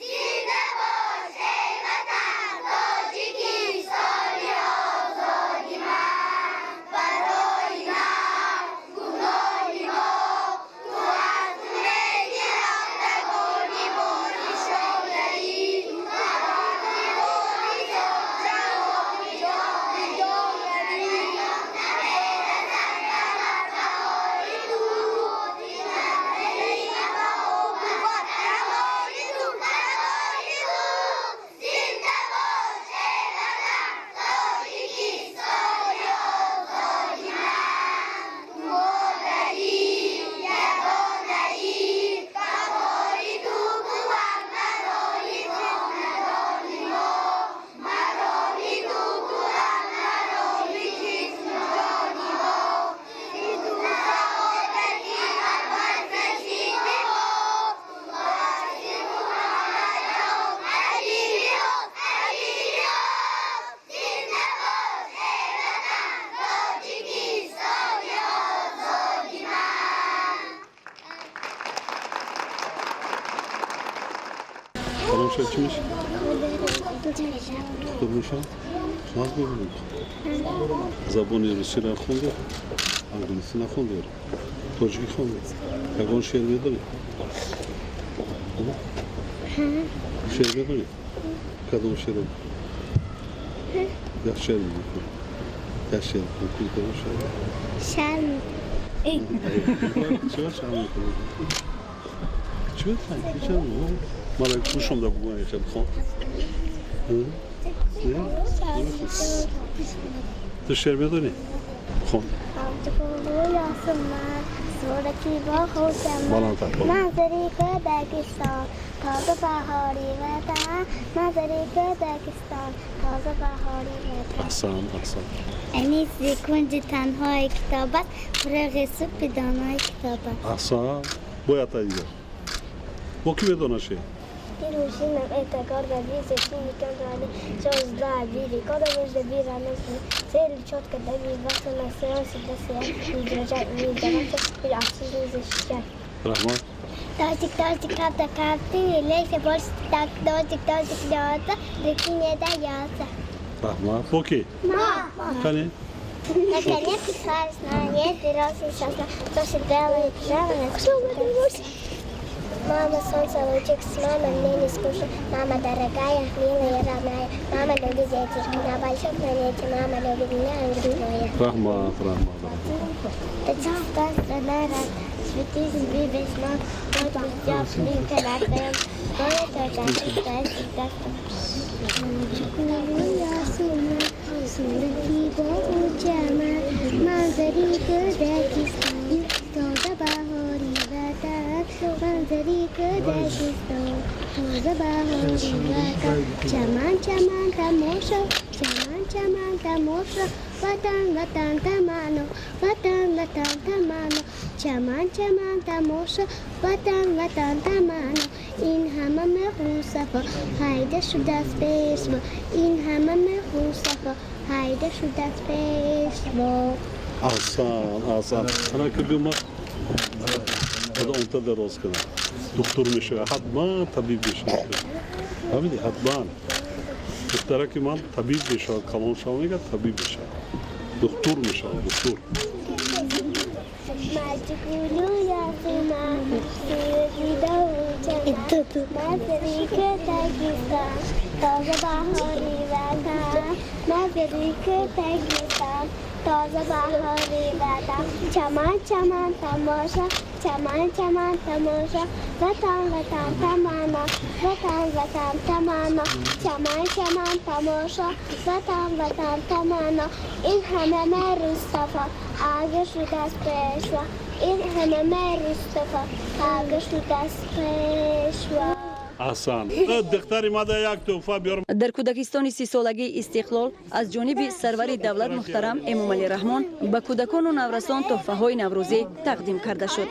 Зинда бош, ey vatan, Tojikiston, کلان شاید چی میشه؟ خوب میشه؟ ناز ببینید زبان روسی را خونده انگلیسی نخونده تاجیکی خونده یکان شعر میدونی؟ شعر میدونی؟ کدوم شعر میدونی؟ یک شعر میدونی؟ یک شعر میدونی؟ کدوم شعر میدونی؟ چرا شعر میدونی؟ چرا تنکی چرا میدونی؟ من اگه خوشم دا بگویم یکم خون تو شعر میدونی؟ خون منظری کردگستان تازه بهاری وطن منظری کردگستان تازه بهاری وطن احسن انیسی کنج تنهای کتاب است فرق سوپ دانای کتاب است احسن باید تا دیگر با کی میدونه شی؟ Pirușină, etegar de vize, fini cantale, jos da viri, cada vez de vira nesse, cel ciot că de viva să ne se și de se migraja, pe acțiuni de știa. Rahman. Totic capta capti, lei se vor tac totic data, de cine da iasa. Rahman. Ok. Cane? Dacă ne pisari, na e de rosi și asta, tot se beală, pijama, Мама, солнце лучик с мамой, мне не скучно. Мама дорогая, милая, родная. Мама любит детей на большой планете. Мама любит меня, Ангелия. Рахмат. Татьяна, страна рад. Цветы земли весна. Вот я блинка растаем. Моя тетя всегда. Я сумма, сурки боучама. Манзари Кыргызстан. Тода бахори ватан. Манзари Кыргызстан. Тода бахори ватан. Чаман тамоша. Чаман тамоша. Ватан тамано. Ватан тамано. Чаман тамоша. Ватан тамано. این همه مخوصفا هایده شد از پیش با این همه مخوصفا هایده شد از پیش با احسن انا که بیوم هذا انت دراز کنه دکتر میشه حتما طبیب میشه همین حتما دکتره که من طبیب میشه کلان شما میگه طبیب میشه دکتر میشه دکتر مجگولو یاسیما سیرگی دوچه مزری که تگیستان تازه بهاری وطن مزری که تگیستان تازه بهاری وطن چمن تماشا چمن تماشا وطن تمانا وطن تمانا چمن تماشا وطن تمانا این همه مروصفا آگه شد از پیشوا این همه مروصفا آگه شد از پیشوا احسن دختری ماده یک توفا بیارم در کودکستان 30 سالگی استقلال از جانب سرور دولت محترم امامعلی رحمان به کودکان و نورسان تحفه‌های نوروزی تقدیم کرده شد.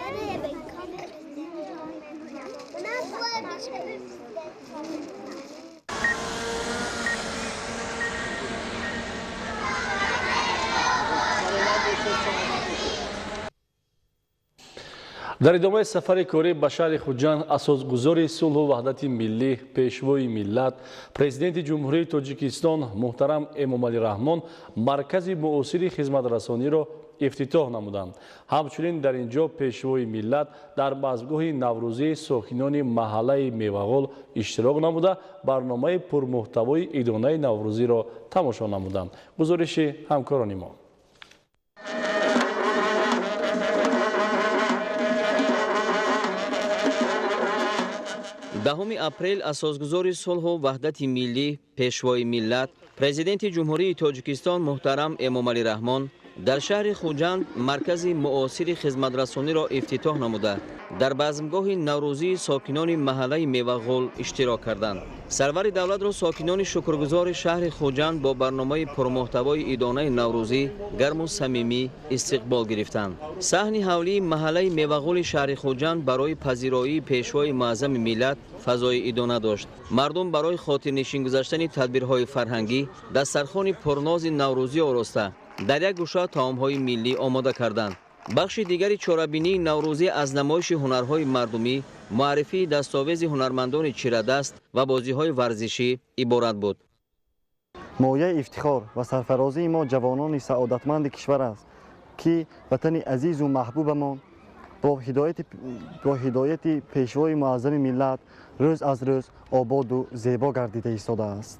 در ادامه سفر کاری به شهر خوجند اساسگذار صلح و وحدت ملی پیشوای ملت پرزیدنت جمهوری تاجیکستان محترم امامعلی رحمان مرکز معاصر خدمت رسانی را افتتاح نمودند. همچنین در اینجا پیشوای ملت در بازگاه نوروزی ساکنان محله میوه‌گل اشتراک نموده برنامه پرمحتوای عیدانه نوروزی را تماشا نمودند. گزارش همکاران ما. دهم اپریل اساسگذار صلح و وحدت ملی پیشوای ملت پرزیدنت جمهوری تاجیکستان محترم امامعلی رحمان در شهر خوجند مرکز معاصر خدمت رسانی را افتتاح نموده در بزمگاه نوروزی ساکنان محله میوه‌گل اشتراک کردند. سرور دولت را ساکنان شکرگزار شهر خوجند با برنامه پرمحتوای عیدانه نوروزی گرم و صمیمی استقبال گرفتند. صحن حولی محله میوه‌گل شهر خوجند برای پذیرایی پیشوای معظم ملت فضای عیدانه داشت. مردم برای خاطرنشین گذاشتن تدبیرهای فرهنگی دسترخوان پرناز نوروزی آراسته در یک گوشه طعام‌های ملی آماده کردند. бахши дигари чорабинии наврӯзӣ аз намоиши ҳунарҳои мардумӣ, муаррифии дастовези ҳунармандони чирадаст ва бозиҳои варзишӣ иборат буд. мояи ифтихор ва сарфарозии мо ҷавонони саодатманди кишвар аст, ки ватани азизу маҳбубамон бо ҳидояти пешвои муаззами миллат рӯз аз рӯз ободу зебо гардида истодааст.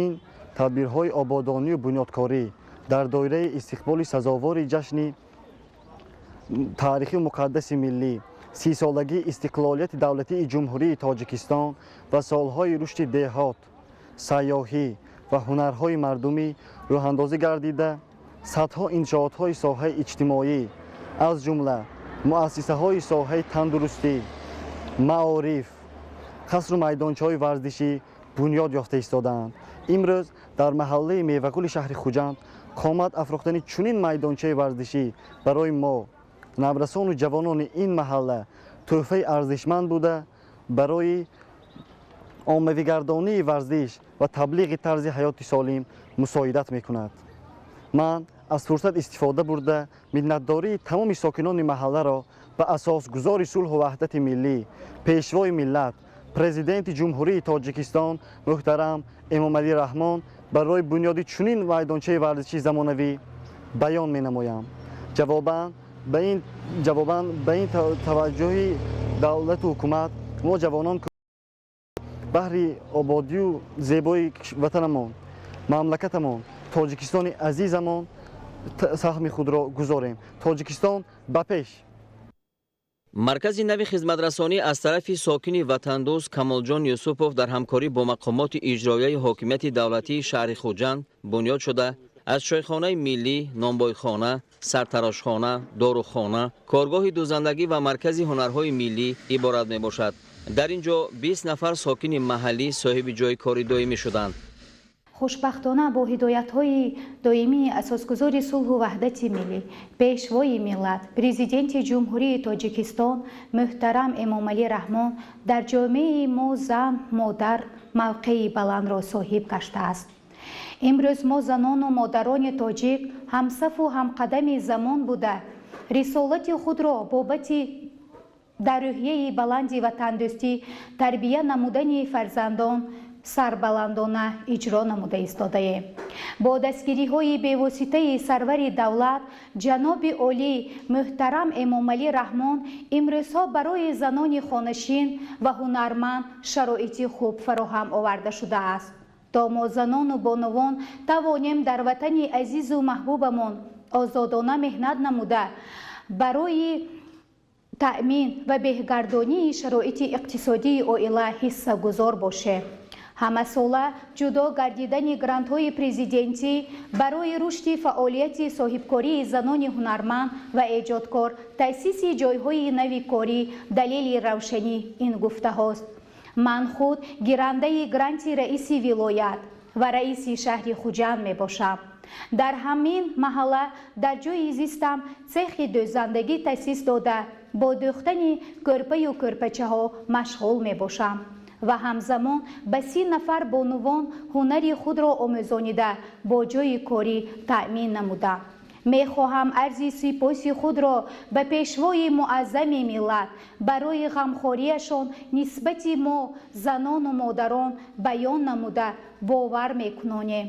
ин тадбирҳои ободонию бунёдкорӣ дар доираи истиқболи сазовори ҷашни таърихи муқаддаси миллӣ, 30-солагии истиқлолияти давлатии ҷумҳурии Тоҷикистон ва солҳои рушди деҳот, сайёҳӣ ва ҳунарҳои мардумӣ роҳандозӣ гардида, садҳо иншоотҳои соҳаи иҷтимоӣ, аз ҷумла муассисаҳои соҳаи тандурустӣ, маориф, қасру майдончаҳои варзишӣ бунёд ёфта истодаанд. имрӯз дар маҳаллаи Мевагули шаҳри Хуҷанд қомат афрохтани чунин майдончаи варзишӣ барои мо наврасону ҷавонони ин маҳалла тӯҳфаи арзишманд буда, барои оммавигардонии варзиш ва таблиғи тарзи ҳаёти солим мусоидат мекунад. ман аз фурсат истифода бурда миннатдории тамоми сокинони маҳалларо ба асосгузори сулҳу ваҳдати миллӣ, пешвои миллат, президенти ҷумҳурии Тоҷикистон муҳтарам Эмомалӣ Раҳмон барои бунёди чунин майдончаи варзишии замонавӣ баён менамоям. ҷавобан ба ин таваҷҷӯҳи давлату ҳукумат мо ҷавонон баҳри ободию зебои ватанамон, мамлакатамон, Тоҷикистони азизамон саҳми худро гузорем. Тоҷикистон ба пеш! маркази нави хизматрасонӣ аз тарафи сокини ватандӯст Камолҷон Юсупов дар ҳамкорӣ бо мақомоти иҷроияи ҳокимияти давлатии шаҳри Хуҷанд бунёд шуда, аз чойхонаи миллӣ, номбойхона, сартарошхона, дорухона, коргоҳи дузандагӣ ва маркази ҳунарҳои миллӣ иборат мебошад. дар ин ҷо 20 нафар сокини маҳаллӣ соҳиби ҷойи кори доимӣ шуданд. хушбахтона бо ҳидоятҳои доимии асосгузори сулҳу ваҳдати миллӣ, пешвои миллат, президенти ҷумҳурии Тоҷикистон муҳтарам Эмомалӣ Раҳмон дар ҷомеаи мо зан, модар мавқеи баландро соҳиб гаштааст. имрӯз мо занону модарони тоҷик ҳамсафу ҳамқадами замон буда, рисолати худро бобати дар рӯҳияи баланди ватандӯстӣ тарбия намудани фарзандон сарбаландона иҷро намуда истодаем. бо дастгириҳои бевоситаи сарвари давлат ҷаноби олӣ муҳтарам Эмомалӣ Раҳмон имрӯзҳо барои занони хонашин ва ҳунарманд шароити хуб фароҳам оварда шудааст, то мо занону бонувон тавонем дар ватани азизу маҳбубамон озодона меҳнат намуда барои таъмин ва беҳгардонии шароити иқтисодии оила ҳиссагузор бошем. ҳамасола ҷудо гардидани грантҳои президентӣ барои рушди фаъолияти соҳибкории занони ҳунарманд ва эҷодкор, таъсиси ҷойҳои нави корӣ далели равшани ин гуфтаҳост. ман худ гирандаи гранти раиси вилоят ва раиси шаҳри Хуҷанд мебошам. дар ҳамин маҳалла дар ҷои зистам цехи дӯзандагӣ таъсис дода бо дӯхтани кӯрпаю кӯрпачаҳо машғул мебошам ва ҳамзамон ба 30 нафар бонувон ҳунари худро омӯзонида бо ҷойи корӣ таъмин намудам. мехоҳам арзи сипоси худро ба пешвои муаззами миллат барои ғамхориашон нисбати мо занону модарон баён намуда бовар мекунонем,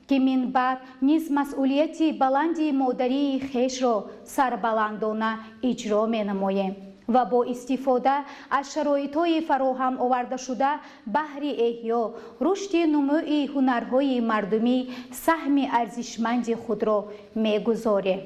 ки минбаъд низ масъулияти баланди модарии хешро сарбаландона иҷро менамоем ва бо истифода аз шароитҳои фароҳам овардашуда баҳри эҳё рушди нумӯи ҳунарҳои мардумӣ саҳми арзишманди худро мегузорем.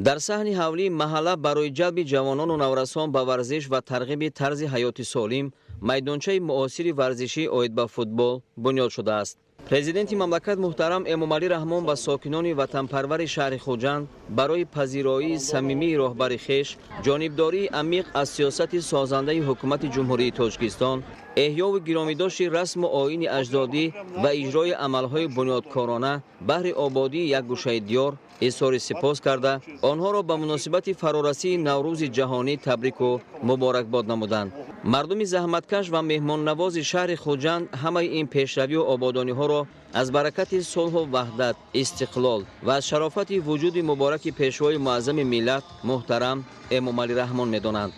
дар саҳни ҳавлии маҳалла барои ҷалби ҷавонону наврасон ба варзиш ва тарғиби тарзи ҳаёти солим майдончаи муосири варзишӣ оид ба футбол бунёд шудааст. президенти мамлакат муҳтарам Эмомалӣ Раҳмон ба сокинони ватанпарвари шаҳри Хуҷанд барои пазироии самимии роҳбари хеш, ҷонибдории амиқ аз сиёсати созандаи ҳукумати ҷумҳурии Тоҷикистон, эҳёву гиромидошти расму оини аҷдодӣ ва иҷрои амалҳои бунёдкорона баҳри ободии як гӯшаи диёр изҳори сипос карда, онҳоро ба муносибати фарорасии Наврӯзи ҷаҳонӣ табрику муборакбод намуданд. мардуми заҳматкаш ва меҳмоннавози шаҳри хуҷанд ҳамаи ин пешравию ободониҳоро аз баракати сулҳу ваҳдат, истиқлол ва аз шарофати вуҷуди мубораки пешвои муаззами миллат муҳтарам Эмомалӣ Раҳмон медонанд.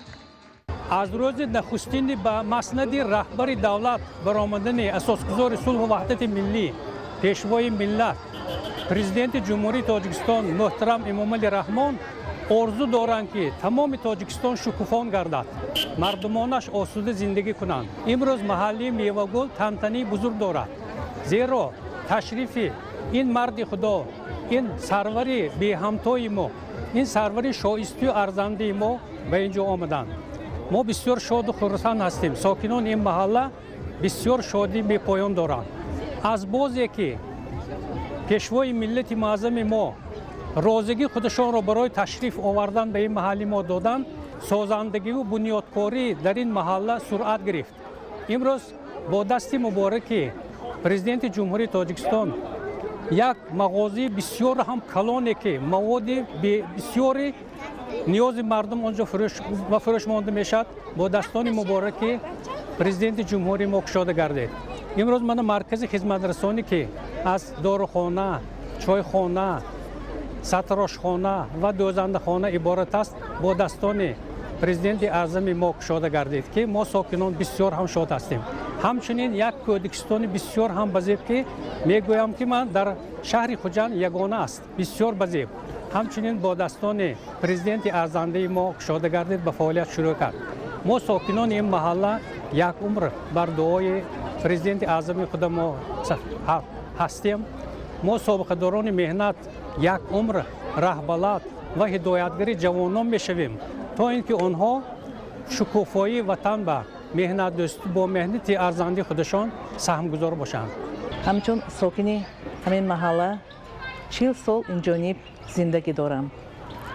аз рӯзи нахустини ба маснади раҳбари давлат баромадани асосгузори сулҳу ваҳдати миллӣ пешвои миллат президенти ҷумҳурии Тоҷикистон муҳтарам Эмомалӣ Раҳмон орзу доранд ки тамоми Тоҷикистон шукуфон гардад, мардумонаш осуда зиндагӣ кунанд. имрӯз маҳаллии Мевагул тантанаи бузург дорад, зеро ташрифи ин марди худо, ин сарвари беҳамтои мо, ин сарвари шоистию арзандаи мо ба ин ҷо омаданд. мо бисёр шоду хурсанд ҳастем. сокинони ин маҳалла бисёр шодӣ бепоён доранд. аз бозе ки пешвои миллати муаззами мо розигӣ худашонро барои ташриф овардан ба ин маҳалли мо доданд, созандагиву бунёдкорӣ дар ин маҳалла суръат гирифт. имрӯз бо дасти мубораки президенти ҷумҳурии Тоҷикистон як мағозии бисёр ҳам калоне ки маводи бисёри ниёзи мардум онҷо ба фурӯш монда мешавад, бо дастони мубораки президенти ҷумҳурии мо кушода гардед. имрӯз мана маркази хизматрасонӣ ки аз дорухона, чойхона, сатрошхона ва дӯзандахона иборат аст, бо dastoни президенти аъзами мо кушода гардид ки мо сокинон бисёр ҳам шод ҳастем. ҳамчунин як кӯдикистони бисёр ҳам базеб ки мегӯям ки ман дар шаҳри хуҷанд ягона аст, бисёр базеб. ҳамчунин бо daстони президенти арзандаи мо кушода гардид ба фаъолият шурӯъ кард. мо сокинони ин маҳалла як умр бар дуои президенти аъзами худа мо ҳастем. мо собиқадорони меҳнат як умр раҳбалат ва ҳидоятгари ҷавонон мешавем, то ин ки онҳо шукуфоии ватан ба меҳнатдӯстӣ бо меҳнати арзандаи худашон саҳмгузор бошанд. ҳамчун сокини ҳамин маҳалла 40 сол инҷониб зиндагӣ дорам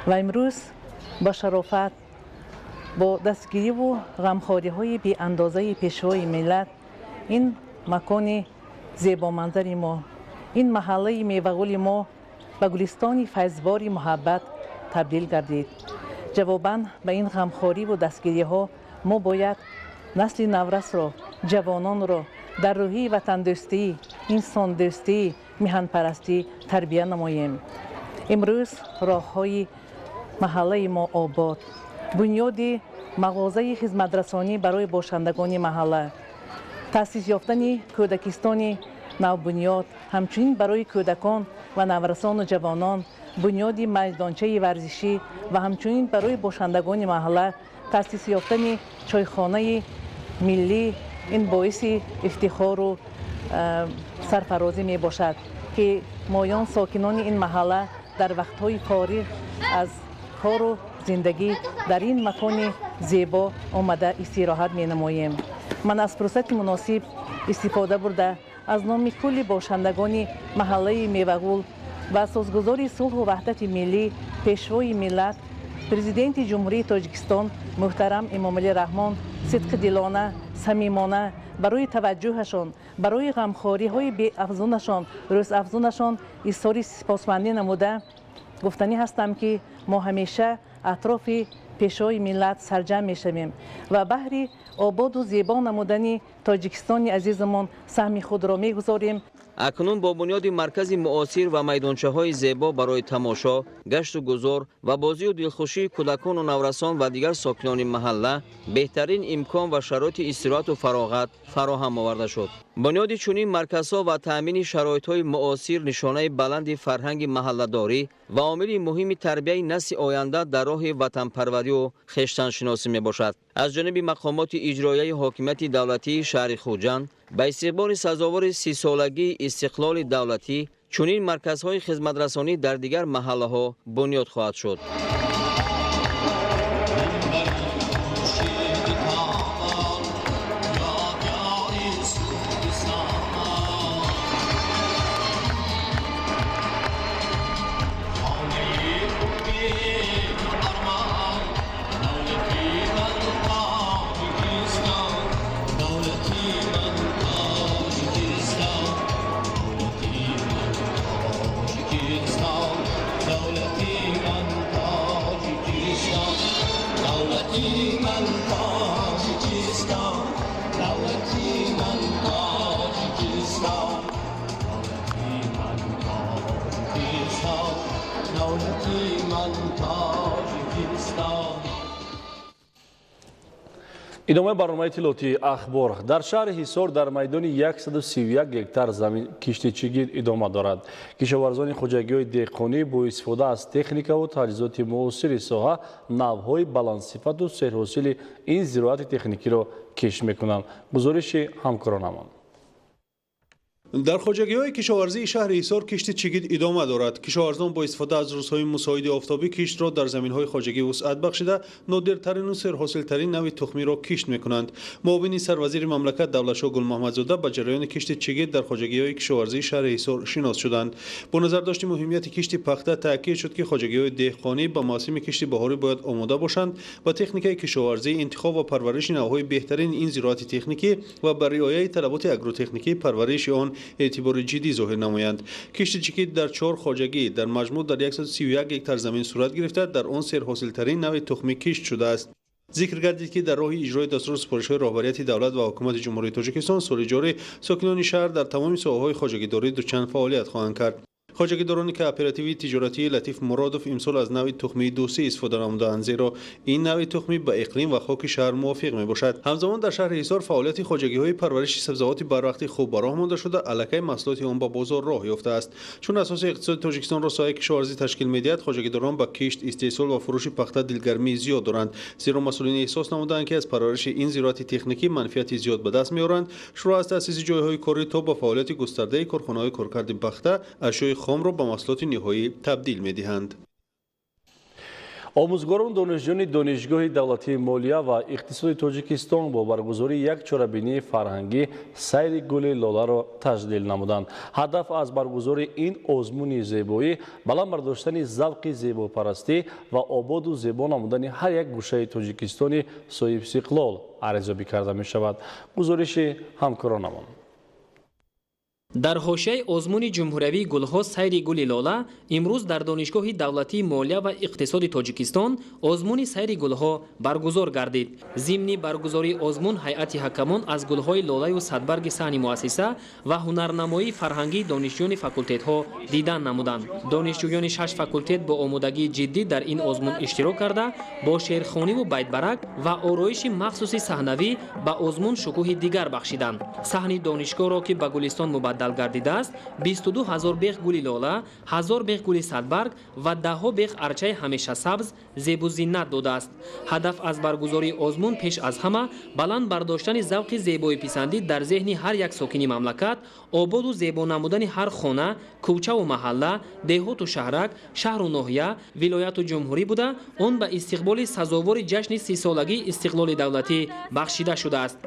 ва имрӯз ба шарофат бо дастгириву ғамхориҳои беандозаи пешвои миллат ин макони зебоманзари мо, ин маҳаллаи мевағули мо ба гулистони файзбори муҳаббат табдил гардид. ҷавобан ба ин ғамхориву дастгириҳо мо бояд насли наврасро, ҷавононро дар рӯҳии ватандӯстӣ, инсондӯстӣ, меҳанпарастӣ тарбия намоем. имрӯз роҳҳои маҳаллаи мо обод, бунёди мағозаи хизматрасонӣ барои бошандагони маҳалла, таъсис ёфтани кӯдакистони навбунёд, ҳамчунин барои кӯдакон ва наврасону ҷавонон бунёди майдончаи варзишӣ ва ҳамчунин барои бошандагони маҳалла таъсис ёфтани чойхонаи миллӣ ин боиси ифтихору сарфарозӣ мебошад ки моён сокинони ин маҳалла дар вақтҳои фориғ аз кору зиндагӣ дар ин макони зебо омада истироҳат менамоем. ман аз фурсати муносиб истифода бурда аз номи кулли бошандагони маҳаллаи Мевағул ва асосгузори сулҳу ваҳдати миллӣ пешвои миллат президенти ҷумҳурии Тоҷикистон муҳтарам Эмомалӣ Раҳмон сидқидилона, самимона барои таваҷҷӯҳашон, барои ғамхориҳои беафзунашон, рӯзафзунашон изҳори сипосмандӣ намуда гуфтанӣ ҳастам ки мо ҳамеша атрофи пешвои миллат сарҷам мешавем ва баҳри ободу зебо намудани Тоҷикистони азизамон саҳми худро мегузорем. акнун бо бунёди маркази муосир ва майдончаҳои зебо барои тамошо, гашту гузор ва бозию дилхушии кӯдакону наврасон ва дигар сокинони маҳалла беҳтарин имкон ва шароити истироҳату фароғат фароҳам оварда шуд. бунёди чунин марказҳо ва таъмини шароитҳои муосир нишонаи баланди фарҳанги маҳалладорӣ ва омили муҳими тарбияи насли оянда дар роҳи ватанпарварию хештаншиносӣ мебошад. аз ҷониби мақомоти иҷроияи ҳокимияти давлатии шаҳри Хуҷанд ба истиқболи сазовори 30-солагии истиқлоли давлатӣ чунин марказҳои хизматрасонӣ дар дигар маҳаллаҳо бунёд хоҳад шуд. دولتی من تاجیکستان تاجیکستان دولتی من تاجیکستان دولتی من تاجیکستان. идомаи барномаи иттилоотии ахбор. дар шаҳри ҳисор дар майдони 131 гектар замин киштичигӣ идома дорад. кишоварзони хуҷагиҳои деҳқонӣ бо истифода аз техникаву таҷҳизоти муосири соҳа навъҳои баландсифату серҳосили ин зироати техникиро кишт мекунанд. гузориши ҳамкоронамон. дар хоҷагиҳои кишоварзии шаҳри ҳисор кишти чигит идома дорад. кишоварзон бо истифода аз рӯзҳои мусоиди офтобӣ киштро дар заминҳои хоҷагӣ вусъат бахшида нодиртарину серҳосилтарин нави тухмиро кишт мекунанд. муовини сарвазири мамлакат давлатшо гулмаҳмадзода ба ҷараёни кишти чигит дар хоҷагиҳои кишоварзии шаҳри ҳисор шинос шуданд. бо назардошти муҳимияти кишти пахта таъкид шуд ки хоҷагиҳои деҳқонӣ ба мавсими кишти баҳорӣ бояд омода бошанд ва техникаи кишоварзӣ интихоб ва парвариши навъҳои беҳтарини ин зироати техникӣ ва ба риояи талаботи агротехникии парвариши он эътибори ҷиддӣ зоҳир намоянд. кишти чигит дар 4 хоҷагӣ дар маҷмӯъ дар 131 гектар замин сурат гирифта, дар он серҳосилтарин нави тухмӣ кишт шудааст. зикр гардид ки дар роҳи иҷрои дастури супоришҳои роҳбарияти давлат ва ҳукумати ҷумҳурии тоҷикистон соли ҷорӣ сокинони шаҳр дар тамоми соҳаҳои хоҷагидорӣ дучанд фаъолият хоҳанд кард. хоҷагидорони кооперативи тиҷоратии Латиф Муродов имсол аз нави тухмии дуси истифода намуданд, зеро ин нави тухмӣ ба иқлим ва хоки шаҳр мувофиқ мебошад. ҳамзамон дар шаҳри ҳисор фаъолияти хоҷагиҳои парвариши сабзавоти барвақти хуб ба роҳ монда шуда, аллакай маҳсулоти он ба бозор роҳ ёфтааст. чун асоси иқтисоди тоҷикистонро соҳаи кишоварзӣ ташкил медиҳад, хоҷагидорон ба кишт, истеҳсол ва фурӯши пахта дилгармии зиёд доранд, зеро масъулин эҳсос намуданд ки аз парвариши ин зироати техникӣ манфиати зиёд ба даст меоранд. шуро аз таъсиси ҷойҳои корӣ то ба фаъолияти густардаи корхонаҳои коркарди пахта ашёи хомро ба маҳсулоти ниҳоӣ табдил медиҳанд. омӯзгорон донишҷӯёни донишгоҳи давлатии молия ва иқтисоди тоҷикистон бо баргузории як чорабинии фарҳангӣ сайри гули лоларо таҷлил намуданд. ҳадаф аз баргузори ин озмуни зебоӣ баланд бардоштани завқи зебопарастӣ ва ободу зебо намудани ҳар як гӯшаи тоҷикистони соҳибистиқлол арзёбӣ карда мешавад. гузориши ҳамкоронамон. дар ҳошияи озмуни ҷумҳуриявии гулҳо сайри гули лола имрӯз дар донишгоҳи давлатии молия ва иқтисоди тоҷикистон озмуни сайри гулҳо баргузор гардид. зимни баргузории озмун ҳайати ҳакамон аз гулҳои лолаю садбарги саҳни муассиса ва ҳунарнамоии фарҳангии донишҷӯёни факултетҳо дидан намуданд. донишҷӯёни 6 факултет бо омодагии ҷиддӣ дар ин озмун иштирок карда бо шерхониву байдбарак ва ороиши махсуси саҳнавӣ ба озмун шукӯҳи дигар бахшиданд. саҳни донишгоҳро ки ба гулистон мубаддал гардидааст 22 000 беғ гули лола, 1000 беғ гули садбарг ва 10 беғ арчаи ҳамеша сабз зебу зиннат додааст. ҳадаф аз баргузории озмун пеш аз ҳама баланд бардоштани завқи зебоиписандӣ дар зеҳни ҳар як сокини мамлакат, ободу зебо намудани ҳар хона, кӯчаву маҳалла, деҳоту шаҳрак, шаҳру ноҳия, вилояту ҷумҳурӣ буда, он ба истиқболи сазовори ҷашни 30-солагии истиқлоли давлатӣ бахшида шудааст.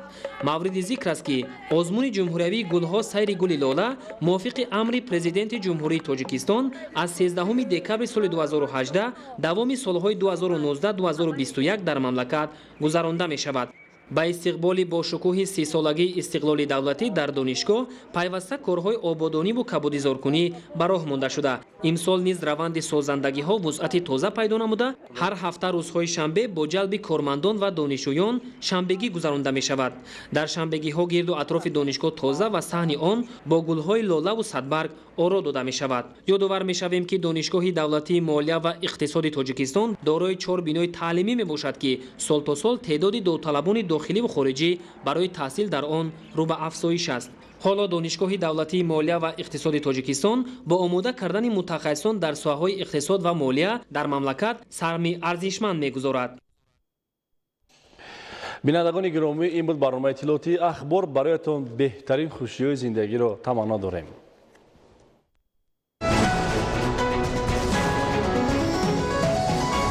мавриди зикр аст ки озмуни ҷумҳуриявии гулҳо сайри гули лола мувофиқи амри президенти ҷумҳурии тоҷикистон аз 13 декабри соли 2018 давоми солҳои 2019-2021 дар мамлакат гузаронда мешавад. ба истиқболи бо шукӯҳи 30-солагии истиқлоли давлатӣ дар донишгоҳ пайваста корҳои ободониву кабудизоркунӣ ба роҳ монда шуда. имсол низ раванди созандагиҳо вусъати тоза пайдо намуда, ҳар ҳафта рӯзҳои шанбе бо ҷалби кормандон ва донишҷӯён шанбегӣ гузаронда мешавад. дар шанбегиҳо гирду атрофи донишгоҳ тоза ва саҳни он бо гулҳои лолаву садбарг оро дода мешавад. ёдовар мешавем ки донишгоҳи давлатии молия ва иқтисоди тоҷикистон дорои 4 бинои таълимӣ мебошад ки сол теъдоди довталабони дохиливу хориҷӣ барои таҳсил дар он рӯ ба афзоиш аст. ҳоло донишгоҳи давлатии молия ва иқтисоди тоҷикистон бо омода кардани мутахассисон дар соҳаҳои иқтисод ва молия дар мамлакат сарми арзишманд мегузорад. бинандагони гиромӣ, ин буд барномаи иттилоотии ахбор. бароятон беҳтарин хушиҳои зиндагиро таманно дорем.